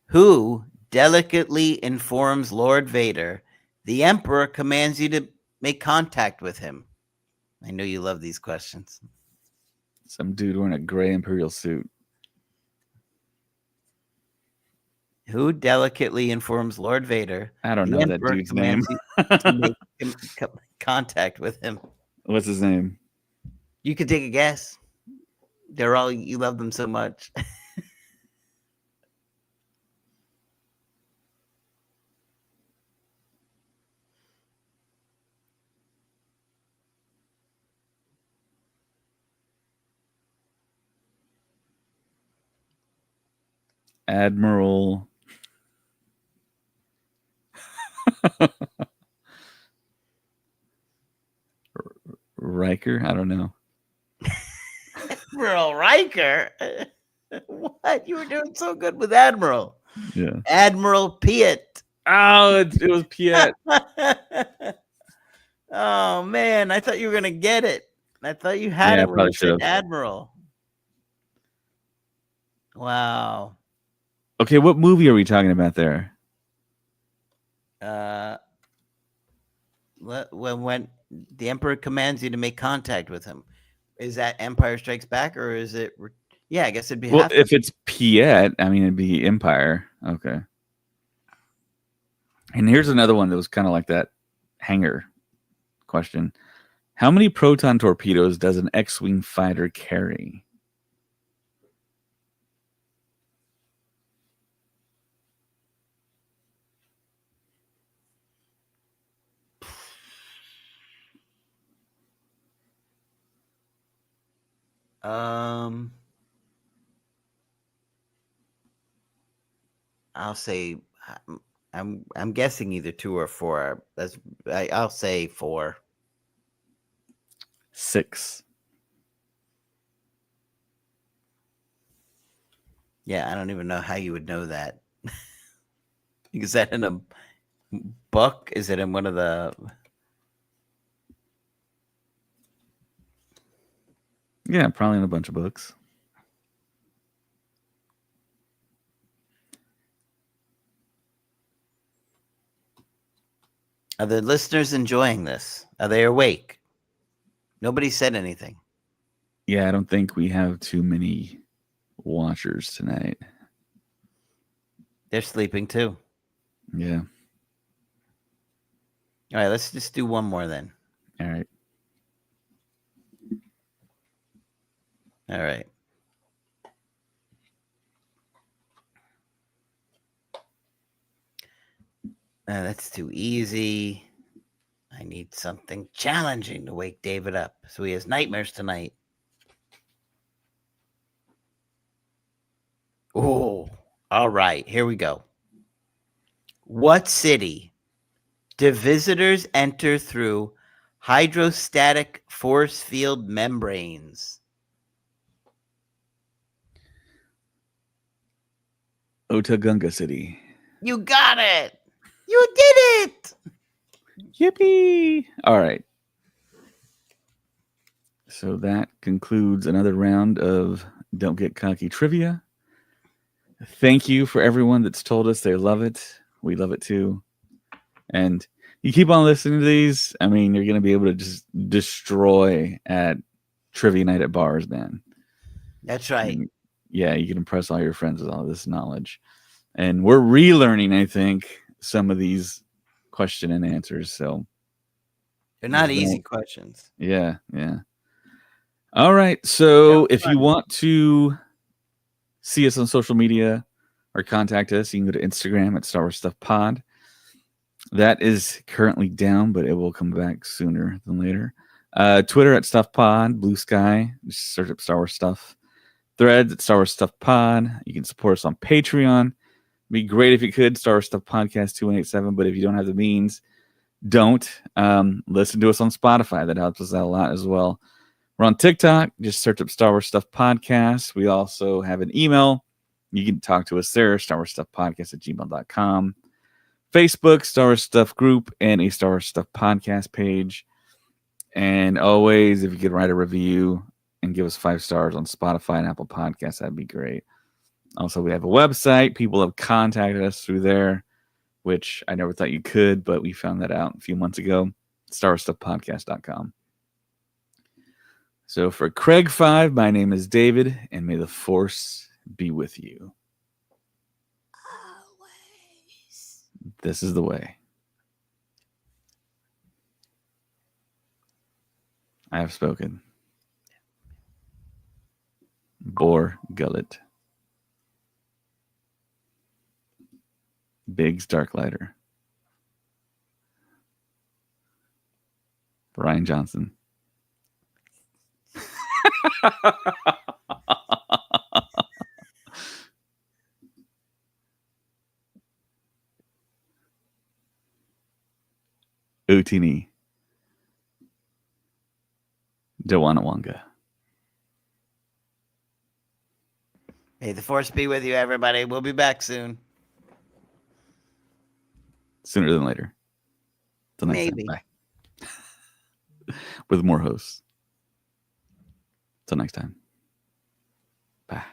Who delicately informs Lord Vader the Emperor commands you to make contact with him? I know you love these questions. Some dude wearing a gray Imperial suit. Who delicately informs Lord Vader? I don't know that dude's name. To make contact with him. What's his name? You could take a guess. You love them so much. Admiral. Riker? I don't know. Admiral Riker. What? You were doing so good with Admiral. Yeah. Admiral Piet. Oh, it was Piet. Oh man, I thought you were gonna get it. I thought you had Yeah, I it when probably you said should've. Admiral. Wow. Okay, what movie are we talking about there? When the Emperor commands you to make contact with him, is that Empire Strikes Back or is it? Yeah, I guess it'd be. Well, if it's Piet, I mean, it'd be Empire. Okay. And here's another one that was kind of like that hanger question. How many proton torpedoes does an X-Wing fighter carry? I'll say I'm guessing either 2 or 4. I'll say 4. 6. Yeah, I don't even know how you would know that. Is that in a book? Is it in one of the? Yeah, probably in a bunch of books. Are the listeners enjoying this? Are they awake? Nobody said anything. Yeah, I don't think we have too many watchers tonight. They're sleeping too. Yeah. All right, let's just do one more then. All right. All right. That's too easy. I need something challenging to wake David up so he has nightmares tonight. Oh, all right. Here we go. What city do visitors enter through hydrostatic force field membranes? Otagunga City. You got it. You did it. Yippee! All right. So that concludes another round of Don't Get Cocky Trivia. Thank you for everyone that's told us they love it. We love it too. And you keep on listening to these, I mean, you're going to be able to just destroy at trivia night at bars, man. That's right. And yeah, you can impress all your friends with all this knowledge. And we're relearning, I think, some of these question and answers. So They're not easy questions. Yeah, yeah. All right. So if you want to see us on social media or contact us, you can go to Instagram at Star Wars Stuff Pod. That is currently down, but it will come back sooner than later. Twitter at Stuff Pod, Blue Sky, just search up Star Wars Stuff. Threads at Star Wars Stuff Pod. You can support us on Patreon. It'd be great if you could, Star Wars Stuff Podcast 2187, but if you don't have the means, don't. Listen to us on Spotify. That helps us out a lot as well. We're on TikTok. Just search up Star Wars Stuff Podcast. We also have an email. You can talk to us there, Star Wars Stuff Podcast at gmail.com. Facebook, Star Wars Stuff Group, and a Star Wars Stuff Podcast page. And always, if you could write a review and give us 5 stars on Spotify and Apple Podcasts, that'd be great. Also, we have a website. People have contacted us through there, which I never thought you could, but we found that out a few months ago. StarWarsStuffPodcast.com. So for Craig 5, my name is David, and may the Force be with you. Always. This is the way. I have spoken. Bor Gullet. Biggs Darklighter. Brian Johnson. Utini. Dawanawanga. May the force be with you, everybody. We'll be back soon. Sooner than later. Till next Maybe. time. Bye. With more hosts. Till next time. Bye.